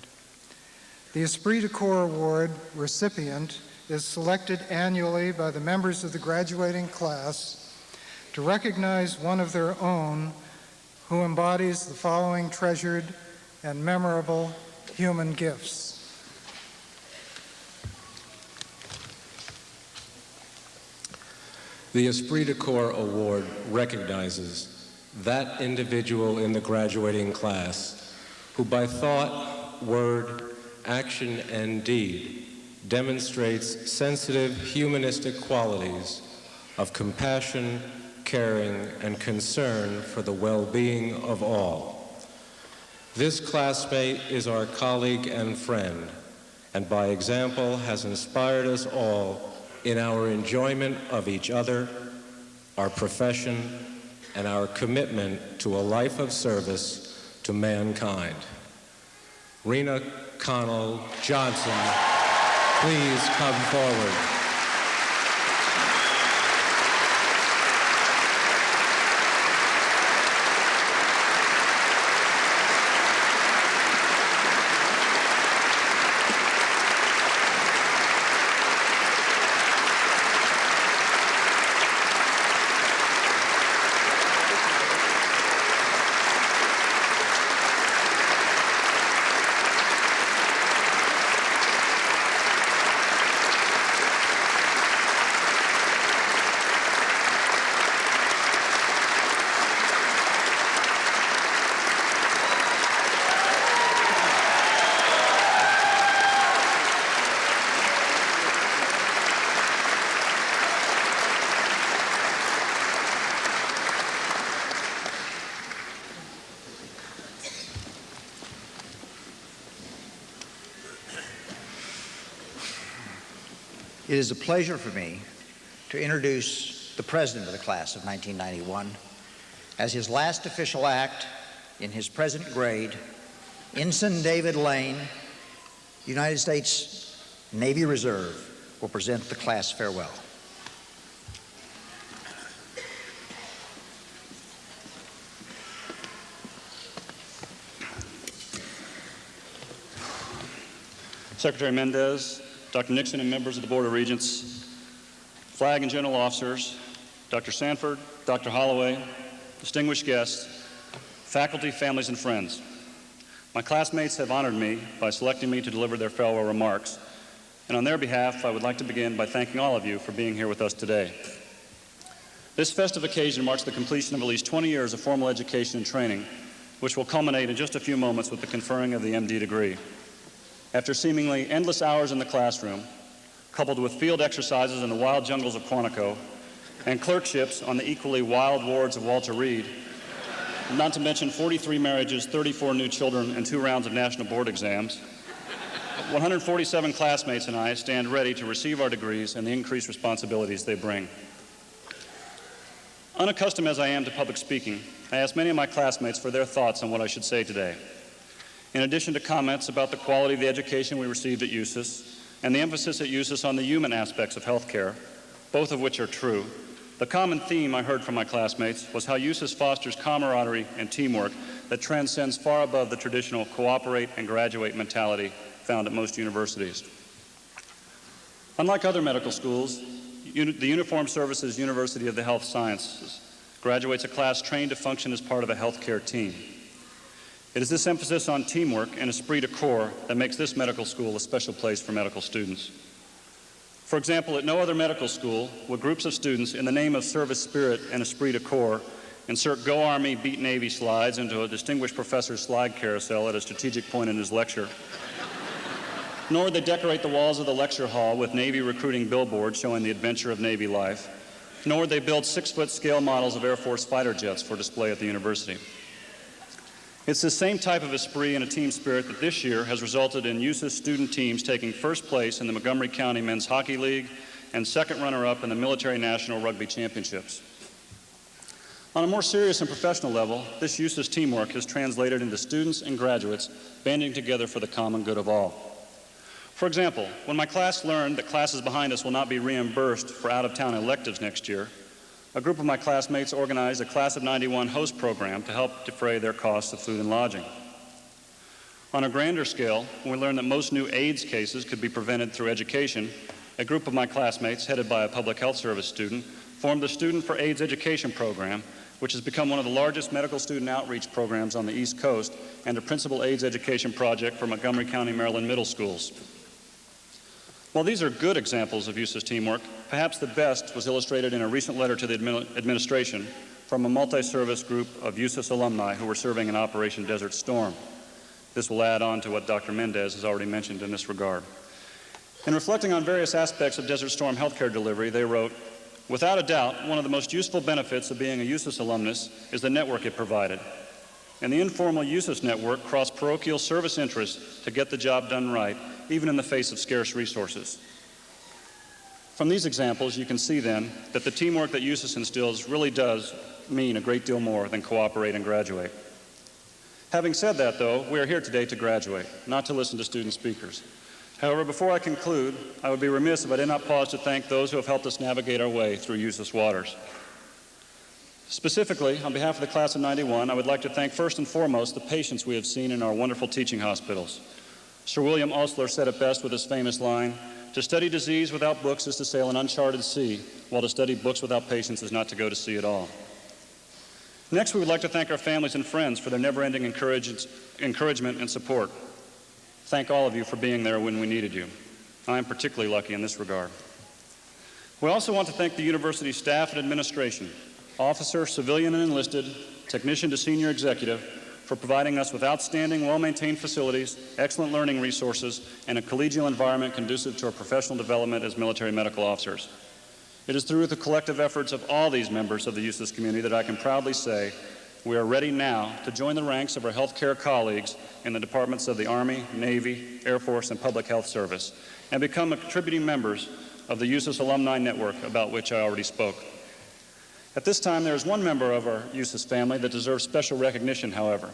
Speaker 15: The Esprit de Corps Award recipient is selected annually by the members of the graduating class to recognize one of their own who embodies the following treasured and memorable human gifts.
Speaker 10: The Esprit de Corps Award recognizes that individual in the graduating class who by thought, word, action, and deed demonstrates sensitive humanistic qualities of compassion, caring, and concern for the well-being of all. This classmate is our colleague and friend, and by example has inspired us all in our enjoyment of each other, our profession, and our commitment to a life of service to mankind. Rena Connell Johnson, please come forward.
Speaker 4: It is a pleasure for me to introduce the president of the class of 1991. As his last official act in his present grade, Ensign David Lane, United States Navy Reserve, will present the class farewell.
Speaker 16: Secretary Mendez, Dr. Nixon and members of the Board of Regents, flag and general officers, Dr. Sanford, Dr. Holloway, distinguished guests, faculty, families, and friends. My classmates have honored me by selecting me to deliver their farewell remarks, and on their behalf, I would like to begin by thanking all of you for being here with us today. This festive occasion marks the completion of at least 20 years of formal education and training, which will culminate in just a few moments with the conferring of the MD degree. After seemingly endless hours in the classroom, coupled with field exercises in the wild jungles of Quantico and clerkships on the equally wild wards of Walter Reed, not to mention 43 marriages, 34 new children, and 2 rounds of national board exams, 147 classmates and I stand ready to receive our degrees and the increased responsibilities they bring. Unaccustomed as I am to public speaking, I asked many of my classmates for their thoughts on what I should say today. In addition to comments about the quality of the education we received at USUS and the emphasis at USUS on the human aspects of healthcare, both of which are true, the common theme I heard from my classmates was how USUS fosters camaraderie and teamwork that transcends far above the traditional cooperate and graduate mentality found at most universities. Unlike other medical schools, the Uniformed Services University of the Health Sciences graduates a class trained to function as part of a healthcare team. It is this emphasis on teamwork and esprit de corps that makes this medical school a special place for medical students. For example, at no other medical school would groups of students, in the name of service spirit and esprit de corps, insert Go Army, Beat Navy slides into a distinguished professor's slide carousel at a strategic point in his lecture. Nor would they decorate the walls of the lecture hall with Navy recruiting billboards showing the adventure of Navy life. Nor would they build 6-foot scale models of Air Force fighter jets for display at the university. It's the same type of esprit and a team spirit that this year has resulted in USUS student teams taking first place in the Montgomery County Men's Hockey League and second runner-up in the Military National Rugby Championships. On a more serious and professional level, this USUS teamwork has translated into students and graduates banding together for the common good of all. For example, when my class learned that classes behind us will not be reimbursed for out-of-town electives next year, a group of my classmates organized a Class of '91 host program to help defray their costs of food and lodging. On a grander scale, when we learned that most new AIDS cases could be prevented through education, a group of my classmates, headed by a public health service student, formed the Student for AIDS Education program, which has become one of the largest medical student outreach programs on the East Coast and a principal AIDS education project for Montgomery County, Maryland middle schools. While these are good examples of USUS teamwork, perhaps the best was illustrated in a recent letter to the administration from a multi-service group of USUS alumni who were serving in Operation Desert Storm. This will add on to what Dr. Mendez has already mentioned in this regard. In reflecting on various aspects of Desert Storm healthcare delivery, they wrote, "Without a doubt, one of the most useful benefits of being a USUS alumnus is the network it provided. And the informal USUS network crossed parochial service interests to get the job done right, even in the face of scarce resources." From these examples, you can see then that the teamwork that USUS instills really does mean a great deal more than cooperate and graduate. Having said that, though, we are here today to graduate, not to listen to student speakers. However, before I conclude, I would be remiss if I did not pause to thank those who have helped us navigate our way through USUS waters. Specifically, on behalf of the Class of '91, I would like to thank first and foremost the patients we have seen in our wonderful teaching hospitals. Sir William Osler said it best with his famous line, "To study disease without books is to sail an uncharted sea, while to study books without patience is not to go to sea at all." Next, we would like to thank our families and friends for their never-ending encouragement and support. Thank all of you for being there when we needed you. I am particularly lucky in this regard. We also want to thank the university staff and administration, officer, civilian, and enlisted, technician to senior executive, for providing us with outstanding, well-maintained facilities, excellent learning resources, and a collegial environment conducive to our professional development as military medical officers. It is through the collective efforts of all these members of the USUS community that I can proudly say we are ready now to join the ranks of our healthcare colleagues in the departments of the Army, Navy, Air Force, and Public Health Service, and become contributing members of the USUS Alumni Network, about which I already spoke. At this time, there is one member of our USUS family that deserves special recognition, however.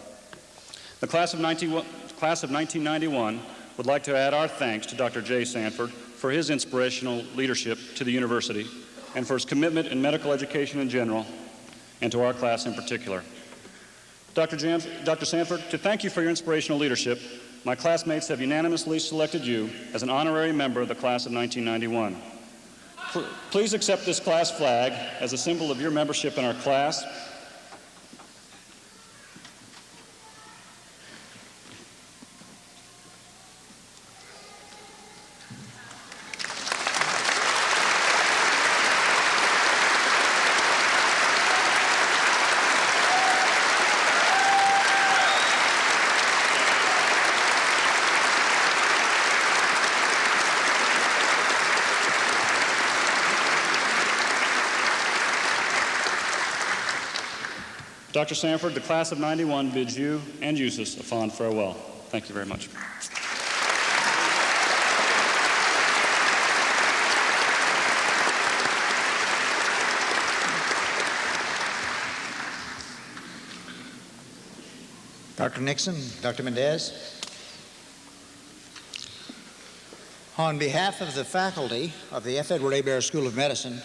Speaker 16: The class of 1991 would like to add our thanks to Dr. Jay Sanford for his inspirational leadership to the university and for his commitment in medical education in general and to our class in particular. Dr. Sanford, to thank you for your inspirational leadership, my classmates have unanimously selected you as an honorary member of the class of 1991. Please accept this class flag as a symbol of your membership in our class. Dr. Sanford, the class of '91 bids you and USUS a fond farewell. Thank you very much.
Speaker 4: Dr. Nixon, Dr. Mendez. On behalf of the faculty of the F. Edward Hebert School of Medicine,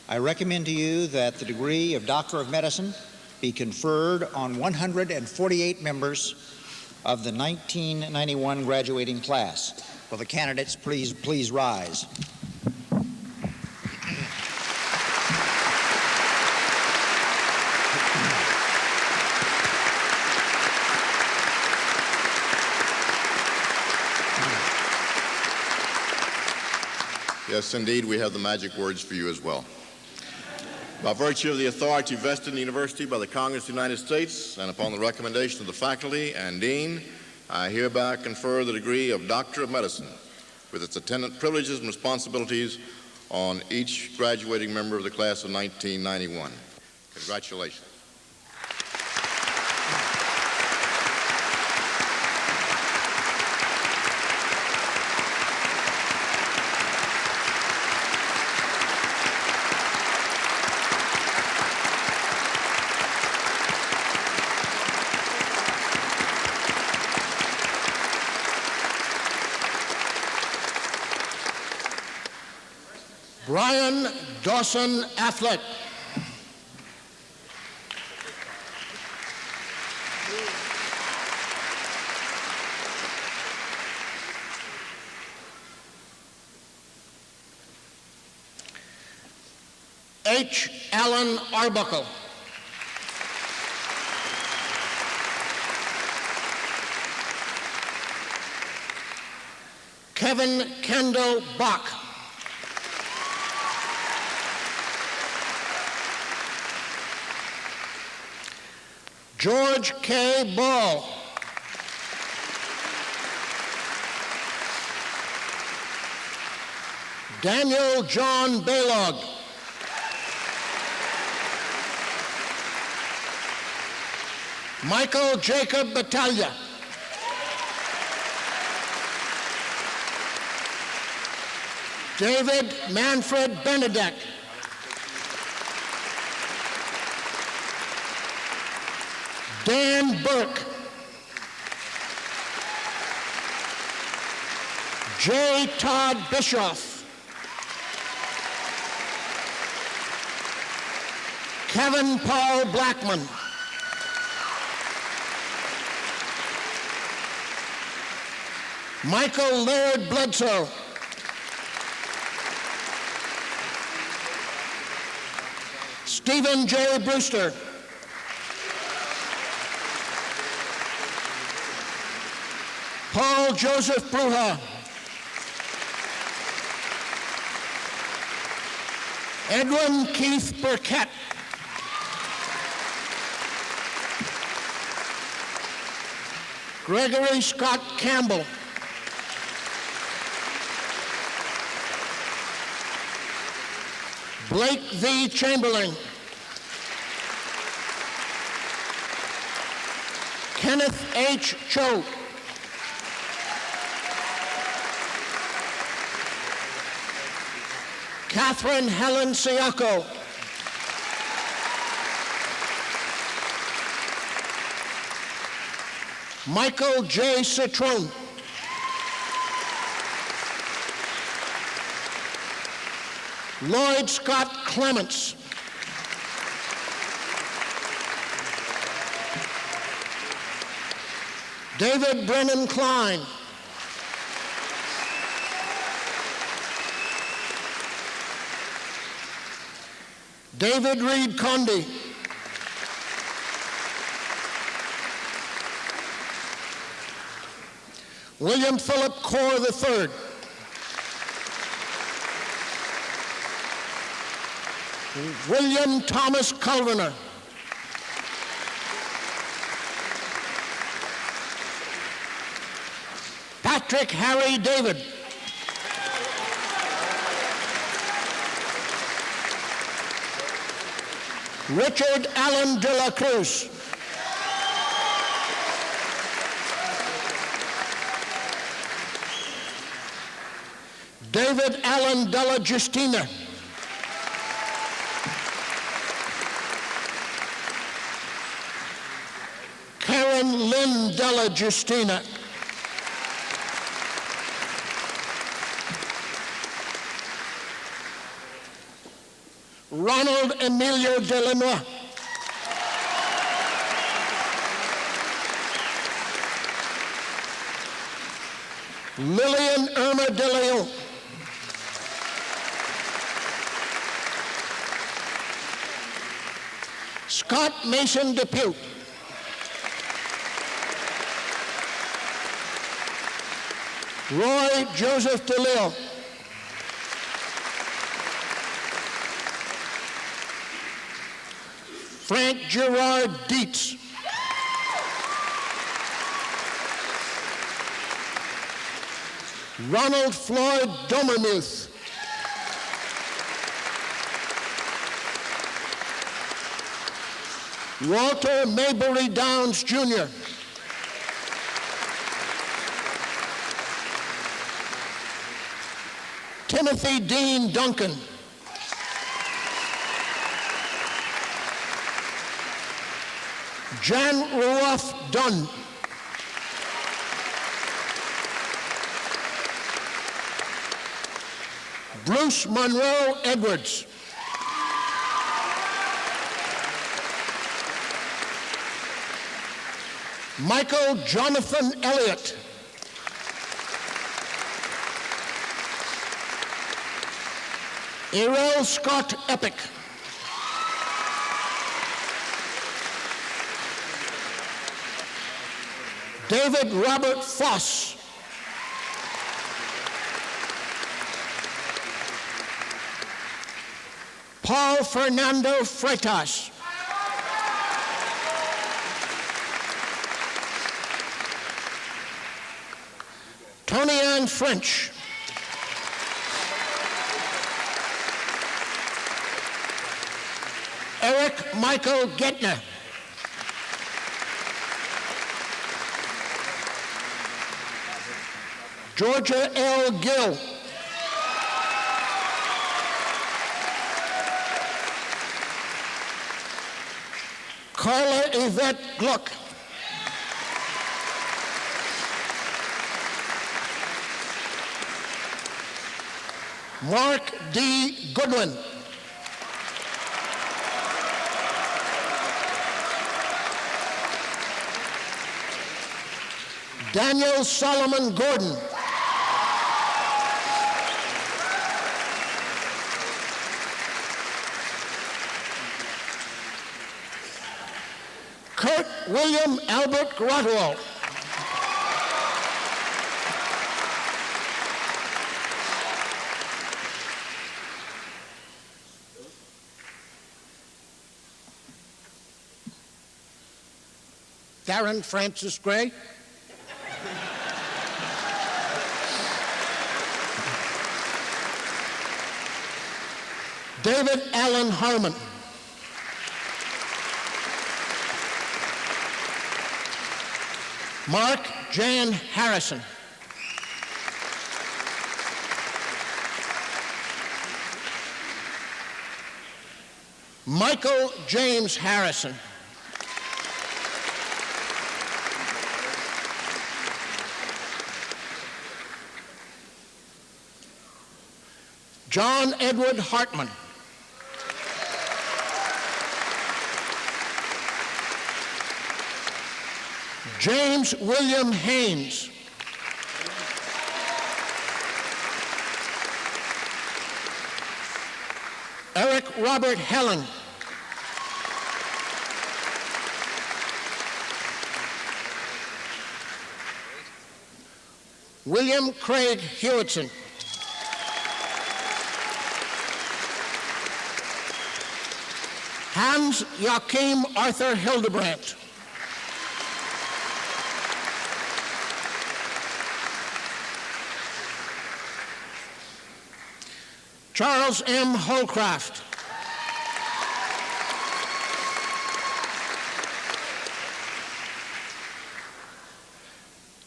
Speaker 4: I recommend to you that the degree of Doctor of Medicine be conferred on 148 members of the 1991 graduating class. Will the candidates please rise?
Speaker 9: Yes, indeed, we have the magic words for you as well. By virtue of the authority vested in the university by the Congress of the United States and upon the recommendation of the faculty and dean, I hereby confer the degree of Doctor of Medicine with its attendant privileges and responsibilities on each graduating member of the class of 1991. Congratulations.
Speaker 7: Brian Dawson Affleck. H. Allen Arbuckle. Kevin Kendall Bach. George K. Ball. Daniel John Baylog. Michael Jacob Battaglia. David Manfred Benedek. Dan Burke. J. Todd Bischoff. Kevin Paul Blackman. Michael Laird Bledsoe. Stephen J. Brewster. Paul Joseph Bruja. Edwin Keith Burkett. Gregory Scott Campbell. Blake V. Chamberlain. Kenneth H. Cho. Catherine Helen Siako. Michael J. Citron. Lloyd Scott Clements. David Brennan Klein. David Reed Conde. William Philip Core III. William Thomas Culvener. Patrick Harry David. Richard Allen de la Cruz. David Allen Della Justina. Karen Lynn Isabella Justina. Ronald Emilio Delanois. Lillian Irma De Leon. Scott Mason Depute. Roy Joseph DeLille. Frank Gerard Dietz. Ronald Floyd Domermuth. Walter Maybury Downs, Jr. Timothy Dean Duncan. Jan Ruoff Dunn. Bruce Monroe Edwards. Michael Jonathan Elliott. Errol Scott Epic. David Robert Foss. Paul Fernando Freitas. Tony Ann French. Eric Michael Getner. Georgia L. Gill. Carla Yvette Gluck. Mark D. Goodwin. Daniel Solomon Gordon. Kurt William Albert Grotwell. Darren Francis Gray. David Allen Harmon. Mark Jan Harrison. Michael James Harrison. John Edward Hartman. James William Haynes. Eric Robert Helen. William Craig Hewitson. Hans Joachim Arthur Hildebrandt. Charles M. Holcraft.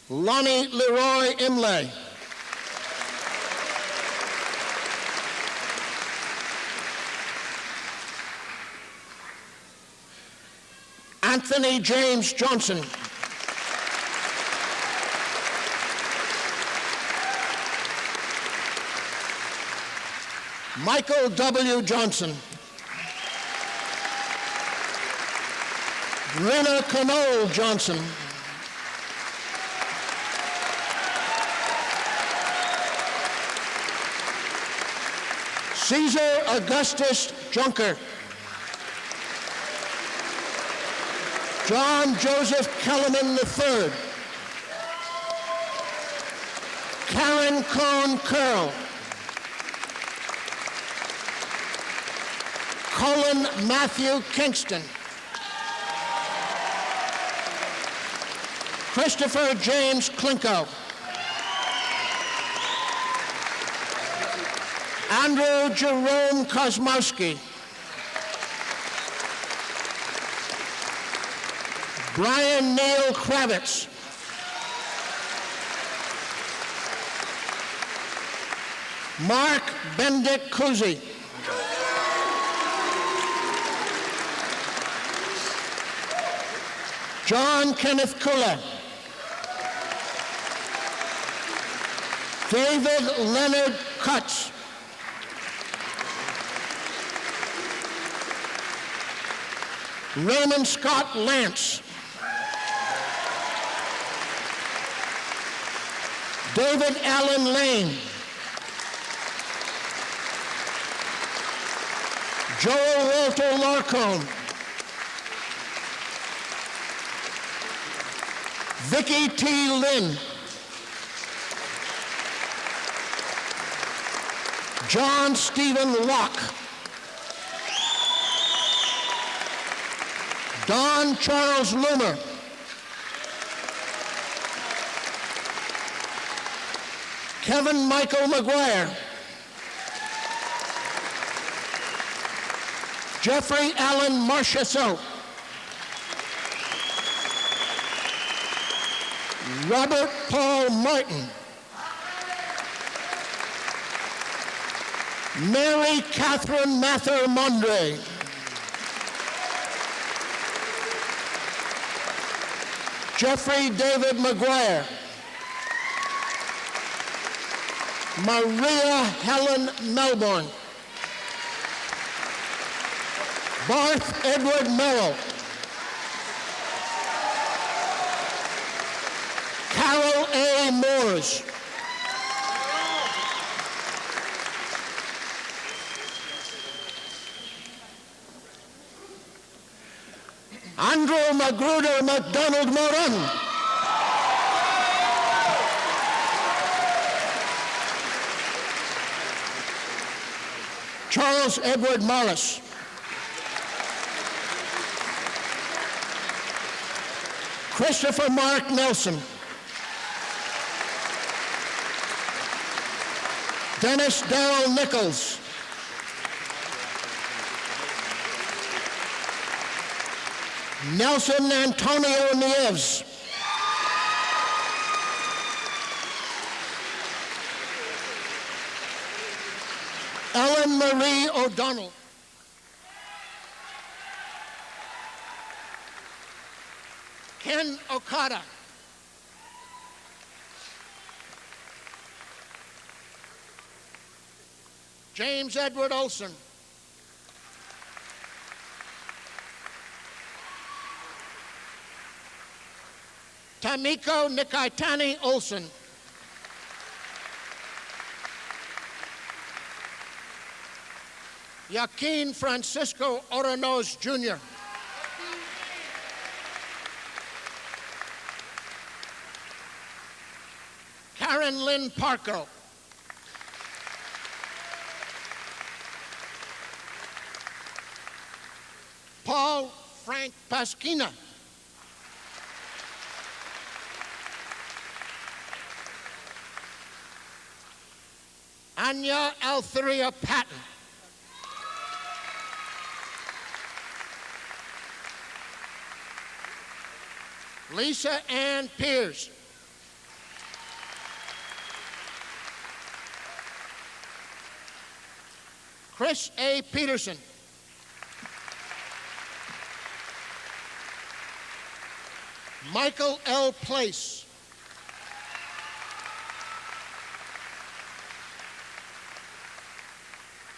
Speaker 7: Lonnie Leroy Imlay. Anthony James Johnson. Michael W. Johnson. Rena Canole Johnson. Caesar Augustus Junker. John Joseph Kellerman III. Karen Cohn Curl. Colin Matthew Kingston. Christopher James Klinko. Andrew Jerome Kosmowski. Brian Neil Kravitz. Mark Bendick Kuzi. John Kenneth Kula. David Leonard Cutts. Raymond Scott Lance. David Allen Lane. Joel Walter Larcombe. Vicki T. Lynn. John Stephen Locke. Don Charles Loomer. Kevin Michael McGuire. Jeffrey Allen Marchessault. Robert Paul Martin. Mary Catherine Mather Mondre. Jeffrey David McGuire. Maria Helen Melbourne. Barth Edward Merrill. Carol A. Moores. Andrew Magruder MacDonald Moran. Charles Edward Morris. Christopher Mark Nelson. Dennis Darrell Nichols. Nelson Antonio Nieves. Ellen Marie O'Donnell. Ken Okada. James Edward Olson. Tamiko Nikaitani Olson. Joaquin Francisco Oronoz Jr. Karen Lynn Parko. Paul Frank Pasquina. Anya Altheria Patton. Lisa Ann Pierce. Chris A. Peterson. Michael L. Place.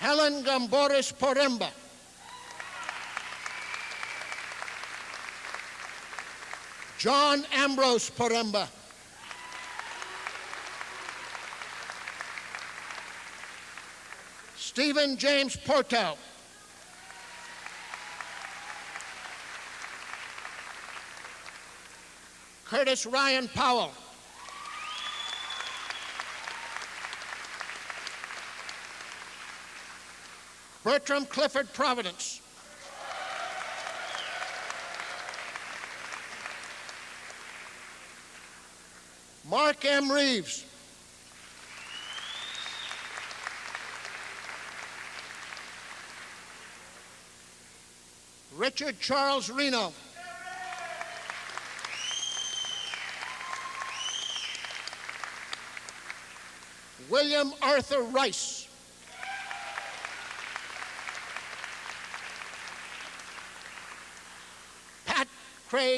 Speaker 7: Helen Gamboris Poremba. John Ambrose Poremba. Stephen James Portal. Curtis Ryan Powell. Bertram Clifford Providence. Mark M. Reeves. Richard Charles Reno. William Arthur Rice.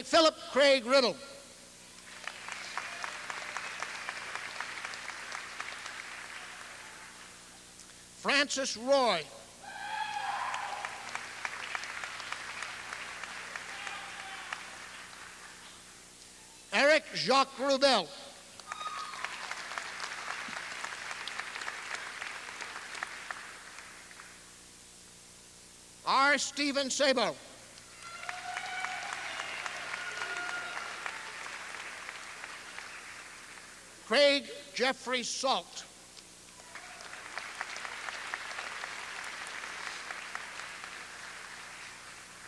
Speaker 7: Philip Craig Riddle. Francis Roy. Eric Jacques Rubel. R. Stephen Sabo. Craig Jeffrey Salt.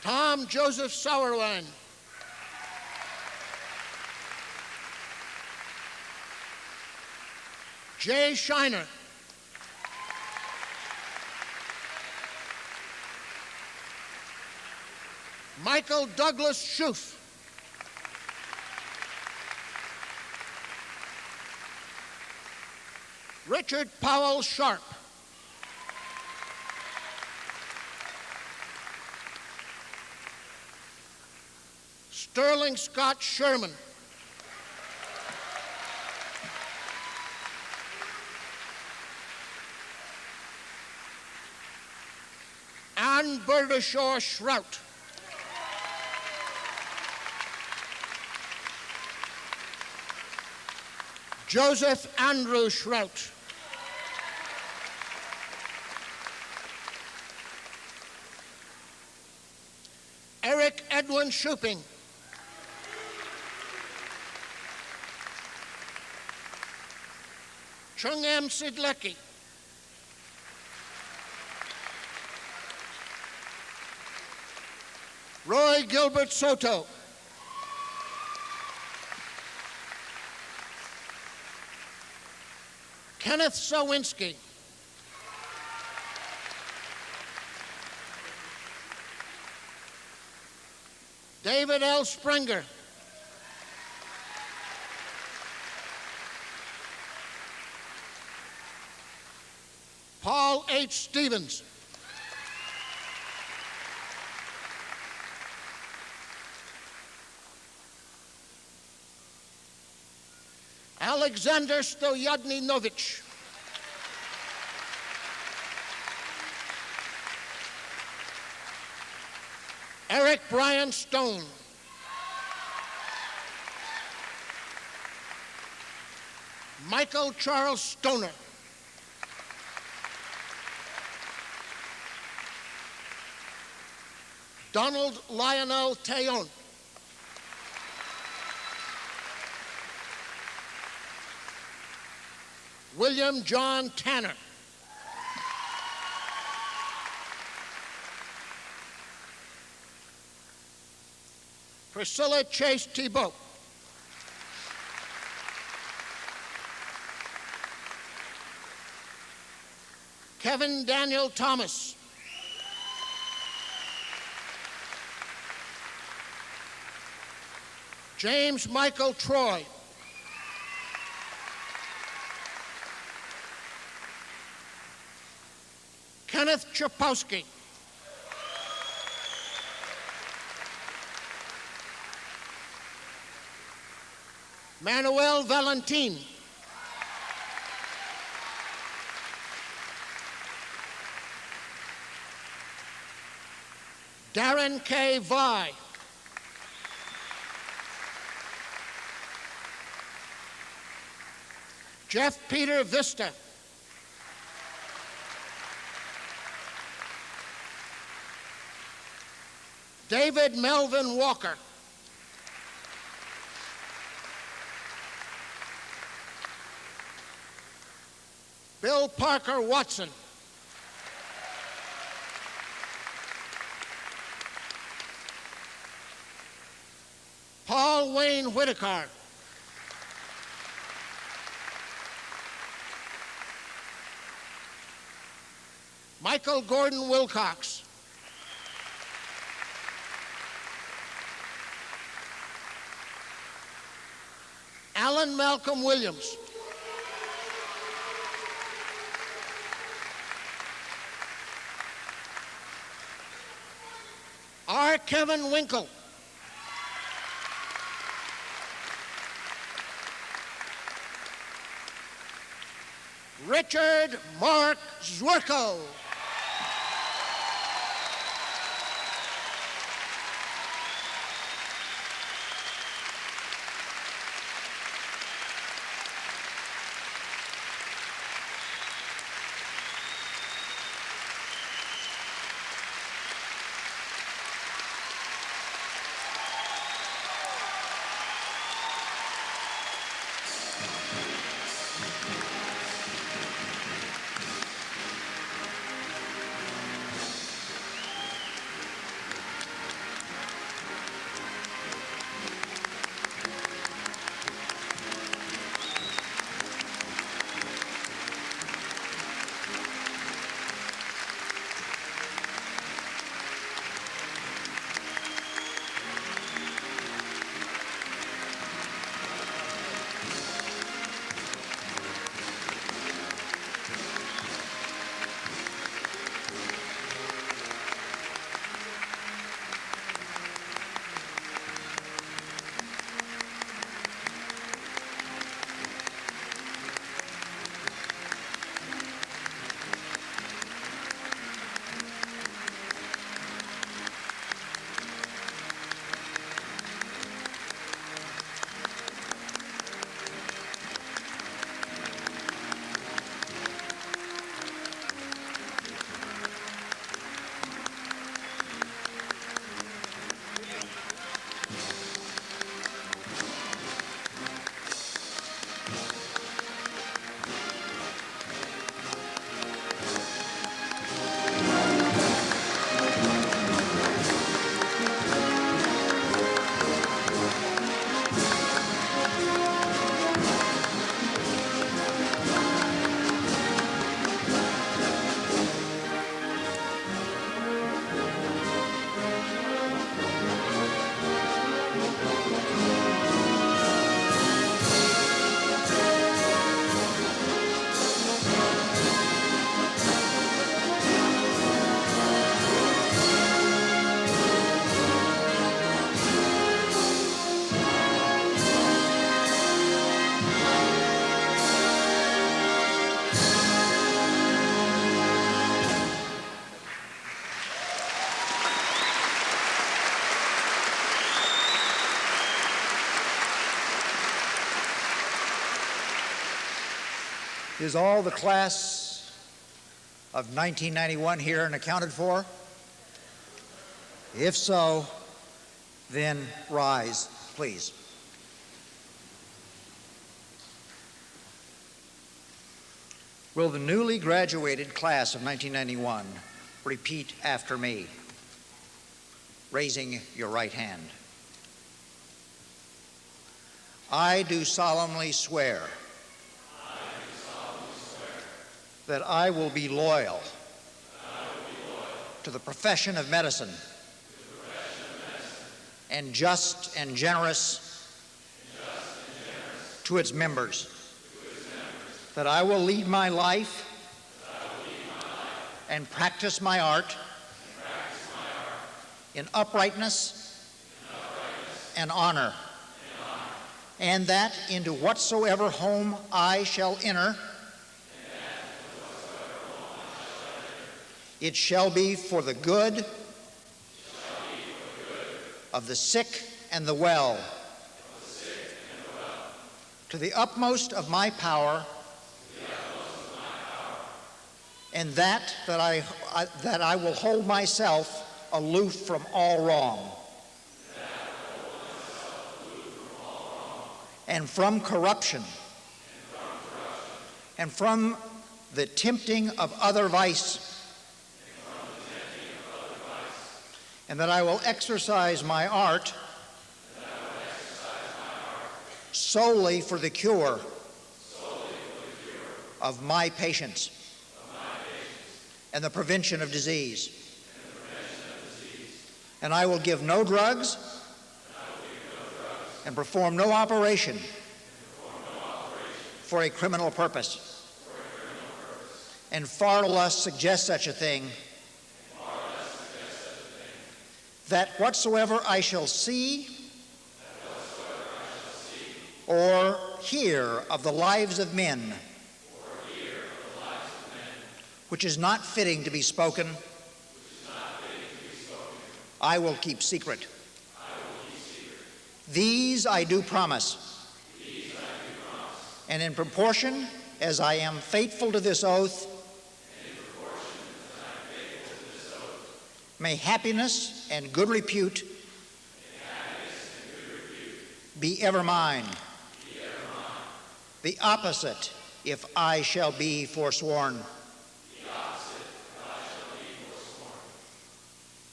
Speaker 7: Tom Joseph Sauerwein. Jay Shiner. Michael Douglas Schoof. Richard Powell Sharp. Sterling Scott Sherman. Ann Burdashaw Shrout. Joseph Andrew Shrout. Eric Edwin Shuping. Chung M. Sidlecki. Roy Gilbert Soto. Kenneth Sawinski. David L. Springer. Paul H. Stevens. Alexander Stoyadninovich. Eric Brian Stone. Michael Charles Stoner. Donald Lionel Tayon. William John Tanner. Priscilla Chase Thibault. Kevin Daniel Thomas. James Michael Troy. Kenneth Chapowski. Manuel Valentin. Darren K. Vai. Jeff Peter Vista. David Melvin Walker. Bill Parker Watson. Paul Wayne Whitaker. Michael Gordon Wilcox. Alan Malcolm Williams. R. Kevin Winkle. Richard Mark Zwirko.
Speaker 4: Is all the class of 1991 here and accounted for? If so, then rise, please. Will the newly graduated class of 1991 repeat after me, raising your right hand? I do solemnly swear that I will be loyal to the profession of medicine and just and generous to its members, that I will lead my life and practice my art in uprightness and honor, and that into whatsoever home I shall enter, it shall be for the good of the sick and the well, to the utmost of my power, and that I will hold myself aloof from all wrong, and from corruption, and from the tempting of other vice, and that I will exercise my art solely for the cure of my patients and the prevention of disease. And I will give no drugs and perform no operation for a criminal purpose, and far less suggest such a thing, that whatsoever I shall see or hear of the lives of men which is not fitting to be spoken, I will keep secret. These I do promise. And in proportion as I am faithful to this oath, may happiness and good repute be ever mine. The opposite, if I shall be forsworn.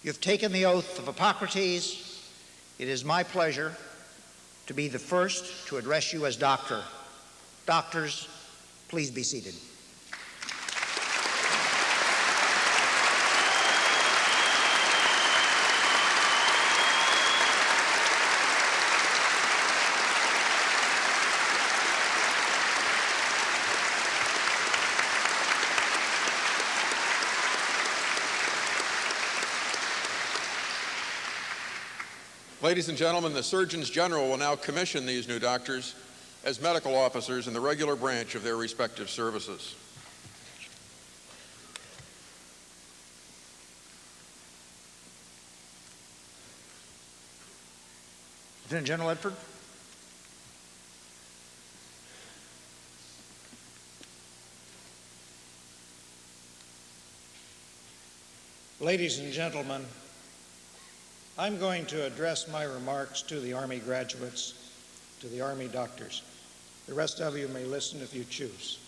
Speaker 4: You've taken the oath of Hippocrates. It is my pleasure to be the first to address you as doctor. Doctors, please be seated.
Speaker 1: Ladies and gentlemen, the Surgeons General will now commission these new doctors as medical officers in the regular branch of their respective services.
Speaker 4: Lieutenant General Ledford.
Speaker 11: Ladies and gentlemen, I'm going to address my remarks to the Army graduates, to the Army doctors. The rest of you may listen if you choose.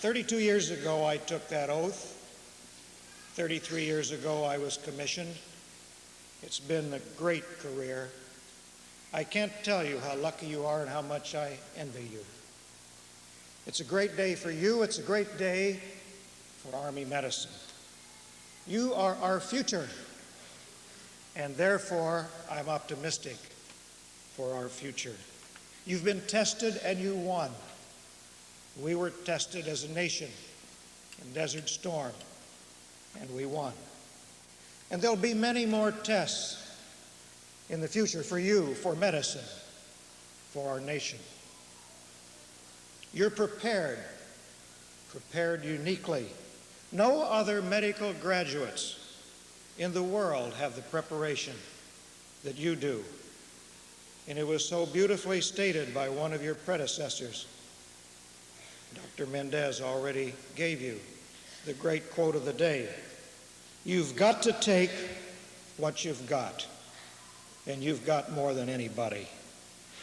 Speaker 11: 32 years ago, I took that oath. 33 years ago, I was commissioned. It's been a great career. I can't tell you how lucky you are and how much I envy you. It's a great day for you. It's a great day for Army medicine. You are our future, and therefore I'm optimistic for our future. You've been tested and you won. We were tested as a nation in Desert Storm, and we won. And there'll be many more tests in the future for you, for medicine, for our nation. You're prepared uniquely. No other medical graduates in the world have the preparation that you do. And it was so beautifully stated by one of your predecessors. Dr. Mendez already gave you the great quote of the day. You've got to take what you've got, and you've got more than anybody.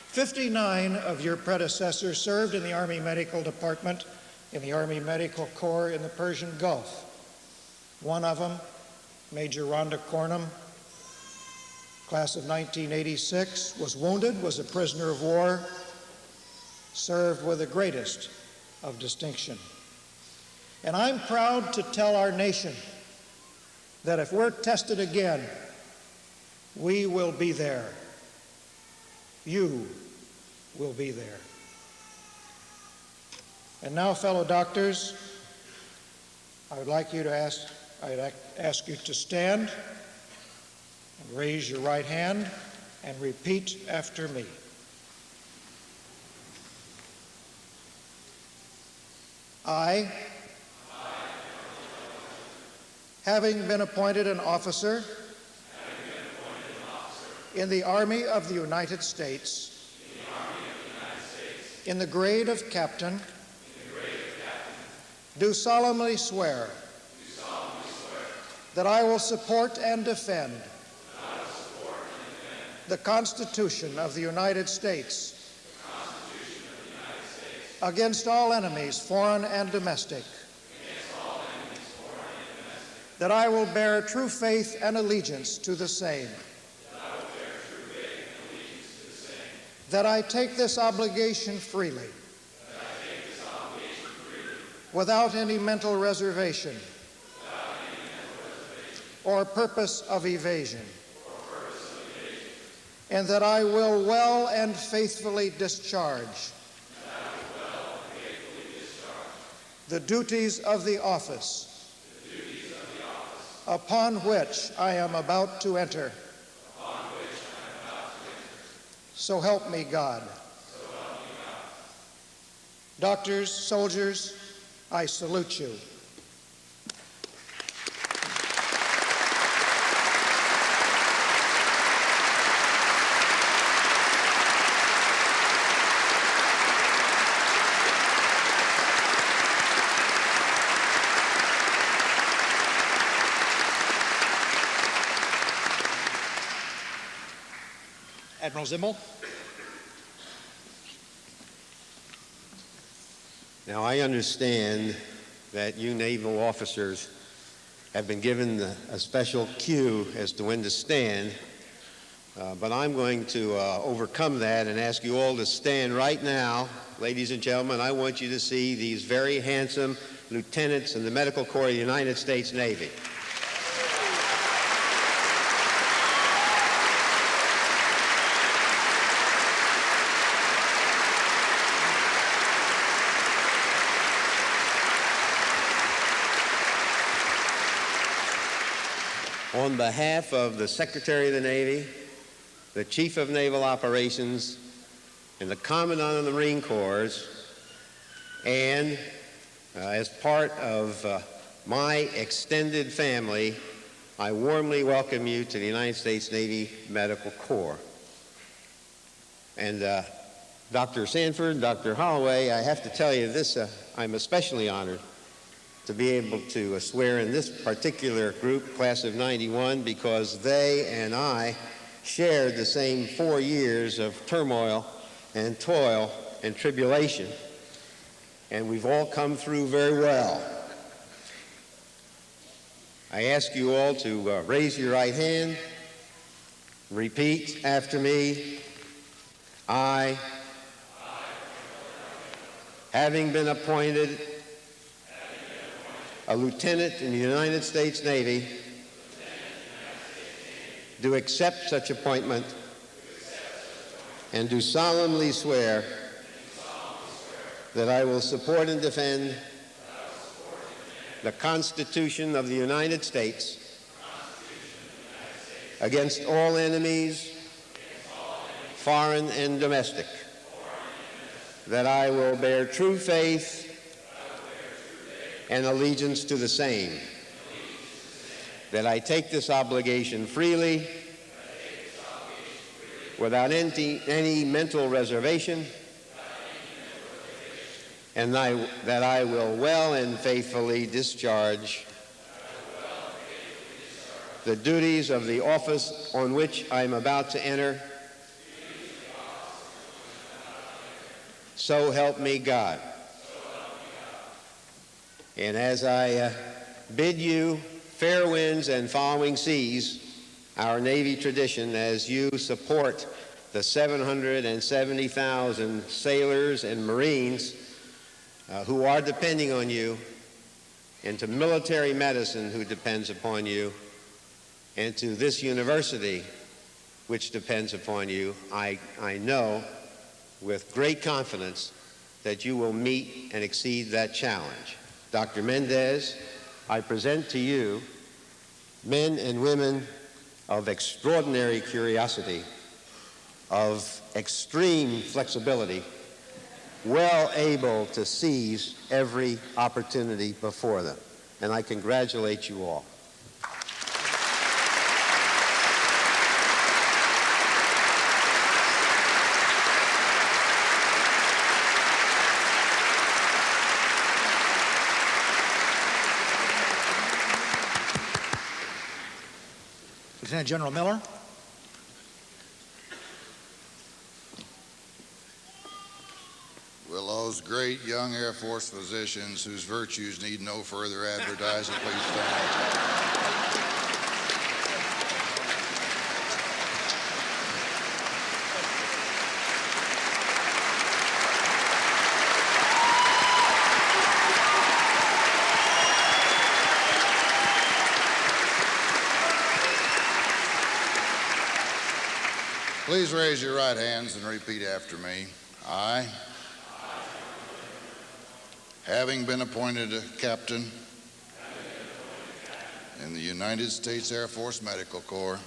Speaker 11: 59 of your predecessors served in the Army Medical Department, in the Army Medical Corps in the Persian Gulf. One of them, Major Rhonda Cornum, class of 1986, was wounded, was a prisoner of war, served with the greatest of distinction. And I'm proud to tell our nation that if we're tested again, we will be there. You will be there. And now, fellow doctors, I'd ask you to stand and raise your right hand and repeat after me. I having been appointed an officer in the Army of the United States in the grade of captain, do solemnly swear that I will support and defend the Constitution of the United States against all enemies, foreign and domestic, that I will bear true faith and allegiance to the same, that I take this obligation freely, without any mental reservation or purpose of evasion, and that I will well and faithfully discharge the duties of the office upon which I am about to enter. So help me God. Doctors, soldiers, I salute you.
Speaker 4: Admiral Zimmel.
Speaker 12: Now, I understand that you naval officers have been given a special cue as to when to stand, but I'm going to overcome that and ask you all to stand right now. Ladies and gentlemen, I want you to see these very handsome lieutenants in the Medical Corps of the United States Navy. On behalf of the Secretary of the Navy, the Chief of Naval Operations, and the Commandant of the Marine Corps, and as part of my extended family, I warmly welcome you to the United States Navy Medical Corps. And Dr. Sanford, Dr. Holloway, I have to tell you this, I'm especially honored to be able to swear in this particular group, class of 91, because they and I shared the same 4 years of turmoil and toil and tribulation, and we've all come through very well. I ask you all to raise your right hand, repeat after me. I, having been appointed a lieutenant in the United States Navy, do accept such appointment and do solemnly swear that I will support and defend the Constitution of the United States against all enemies, foreign and domestic, that I will bear true faith and allegiance to the same, that I take this obligation freely, without any mental reservation, and that I will well and faithfully discharge the duties of the office on which I am about to enter. So help me God. And as I bid you fair winds and following seas, our Navy tradition, as you support the 770,000 sailors and Marines who are depending on you, and to military medicine who depends upon you, and to this university which depends upon you, I know with great confidence that you will meet and exceed that challenge. Dr. Mendez, I present to you men and women of extraordinary curiosity, of extreme flexibility, well able to seize every opportunity before them. And I congratulate you all.
Speaker 4: Lieutenant General Miller.
Speaker 13: Will those great young Air Force physicians whose virtues need no further advertising please stand? Please raise your right hands and repeat after me. I, having been appointed a captain in the United States Air Force Medical Corps,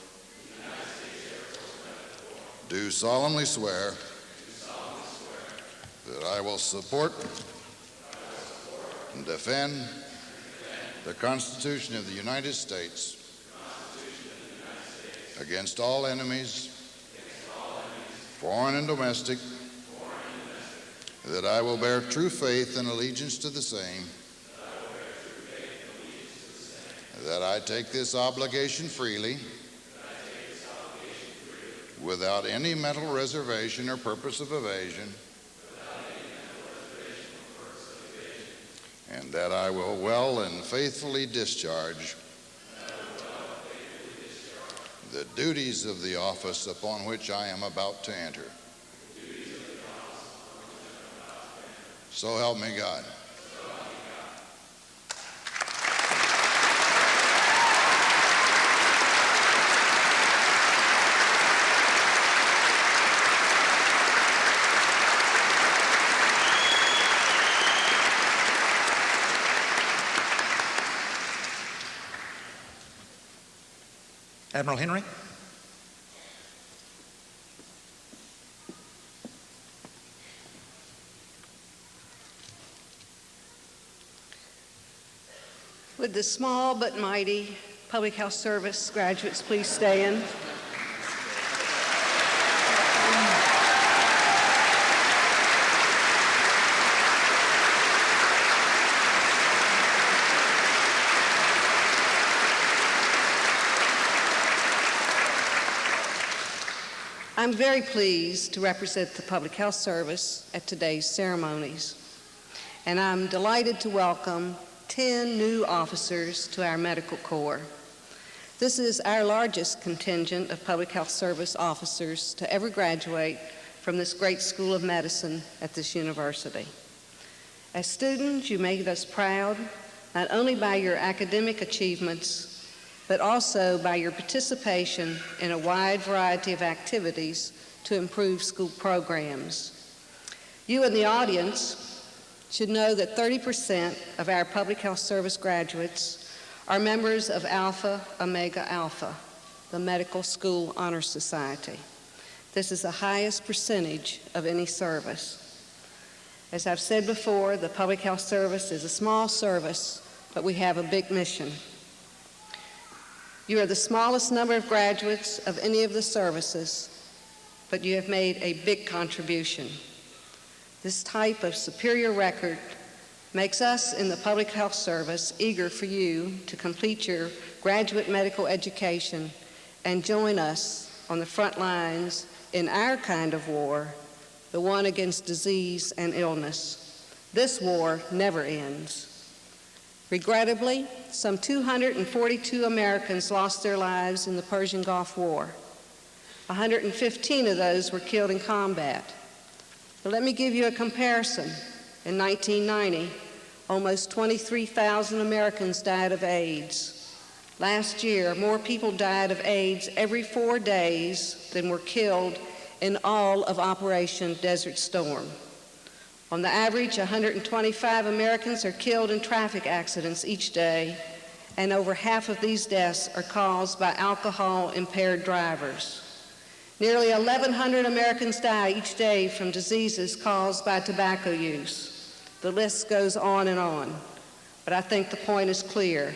Speaker 13: do solemnly swear that I will support and defend the Constitution of the United States against all enemies, foreign and domestic, that I will bear true faith and allegiance to the same, that I take this obligation freely, without any mental reservation or purpose of evasion, and that I will well and faithfully discharge the duties of the office upon which I am about to enter. So help me God.
Speaker 4: Admiral Henry.
Speaker 14: Would the small but mighty public health service graduates please stand? I'm very pleased to represent the Public Health Service at today's ceremonies, and I'm delighted to welcome 10 new officers to our medical corps. This is our largest contingent of Public Health Service officers to ever graduate from this great school of medicine at this university. As students, you made us proud, not only by your academic achievements, but also by your participation in a wide variety of activities to improve school programs. You in the audience should know that 30% of our Public Health Service graduates are members of Alpha Omega Alpha, the Medical School Honor Society. This is the highest percentage of any service. As I've said before, the Public Health Service is a small service, but we have a big mission. You are the smallest number of graduates of any of the services, but you have made a big contribution. This type of superior record makes us in the Public Health Service eager for you to complete your graduate medical education and join us on the front lines in our kind of war, the one against disease and illness. This war never ends. Regrettably, some 242 Americans lost their lives in the Persian Gulf War. 115 of those were killed in combat. But let me give you a comparison. In 1990, almost 23,000 Americans died of AIDS. Last year, more people died of AIDS every 4 days than were killed in all of Operation Desert Storm. On the average, 125 Americans are killed in traffic accidents each day, and over half of these deaths are caused by alcohol-impaired drivers. Nearly 1,100 Americans die each day from diseases caused by tobacco use. The list goes on and on, but I think the point is clear.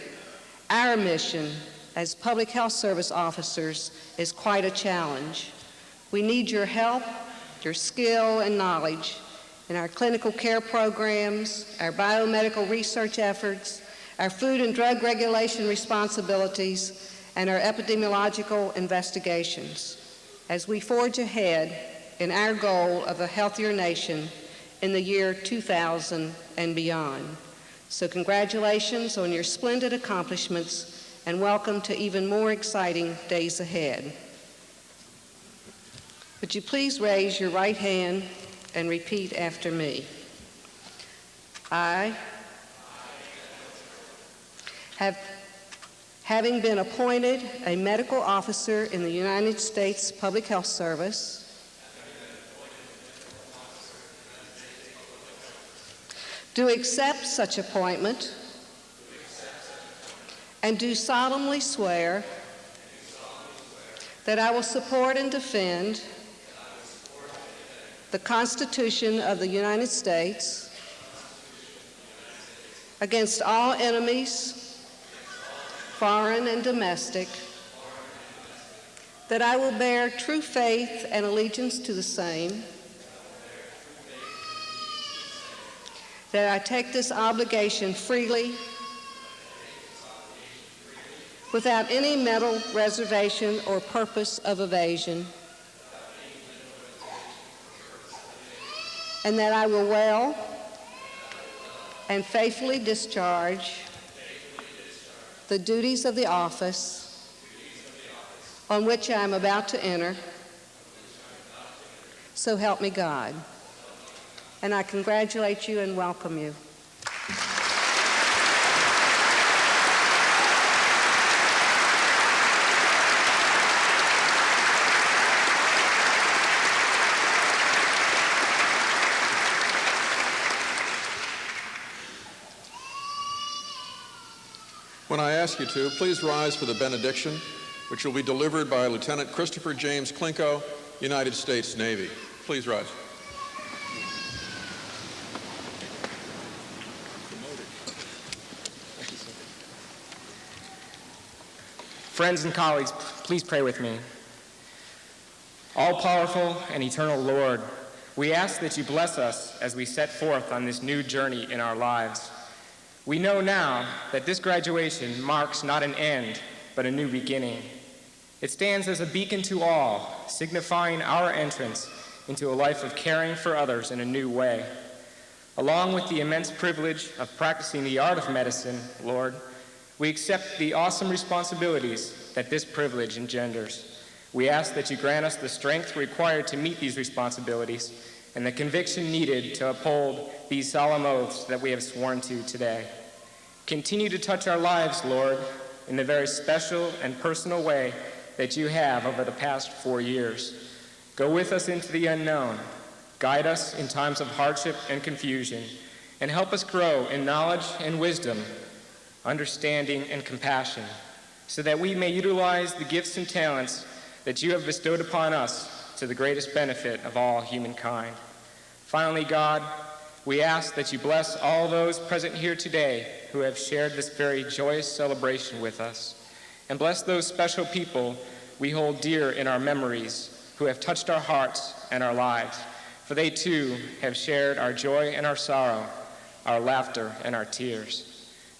Speaker 14: Our mission as Public Health Service officers is quite a challenge. We need your help, your skill and knowledge in our clinical care programs, our biomedical research efforts, our food and drug regulation responsibilities, and our epidemiological investigations as we forge ahead in our goal of a healthier nation in the year 2000 and beyond. So congratulations on your splendid accomplishments and welcome to even more exciting days ahead. Would you please raise your right hand and repeat after me? I, having been appointed a medical officer in the United States Public Health Service, do accept such appointment and do solemnly swear that I will support and defend the Constitution of the United States against all enemies, foreign and domestic, that I will bear true faith and allegiance to the same, that I take this obligation freely, without any mental reservation or purpose of evasion, and that I will well and faithfully discharge the duties of the office on which I am about to enter. So help me God. And I congratulate you and welcome you.
Speaker 1: When I ask you to, please rise for the benediction, which will be delivered by Lieutenant Christopher James Klinko, United States Navy. Please rise.
Speaker 17: Friends and colleagues, please pray with me. All-powerful and eternal Lord, we ask that you bless us as we set forth on this new journey in our lives. We know now that this graduation marks not an end, but a new beginning. It stands as a beacon to all, signifying our entrance into a life of caring for others in a new way. Along with the immense privilege of practicing the art of medicine, Lord, we accept the awesome responsibilities that this privilege engenders. We ask that you grant us the strength required to meet these responsibilities and the conviction needed to uphold these solemn oaths that we have sworn to today. Continue to touch our lives, Lord, in the very special and personal way that you have over the past 4 years. Go with us into the unknown, guide us in times of hardship and confusion, and help us grow in knowledge and wisdom, understanding and compassion, so that we may utilize the gifts and talents that you have bestowed upon us to the greatest benefit of all humankind. Finally, God, we ask that you bless all those present here today who have shared this very joyous celebration with us, and bless those special people we hold dear in our memories who have touched our hearts and our lives, for they too have shared our joy and our sorrow, our laughter and our tears.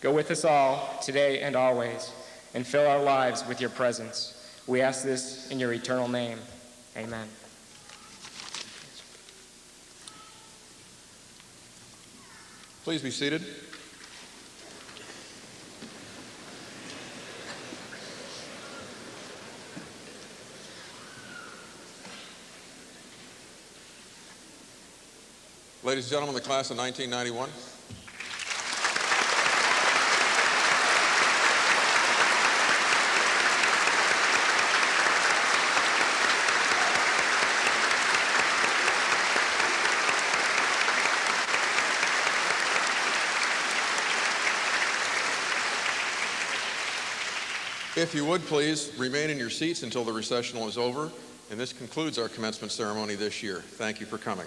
Speaker 17: Go with us all today and always, and fill our lives with your presence. We ask this in your eternal name. Amen.
Speaker 1: Please be seated. Ladies and gentlemen, the class of 1991. If you would, please remain in your seats until the recessional is over, and this concludes our commencement ceremony this year. Thank you for coming.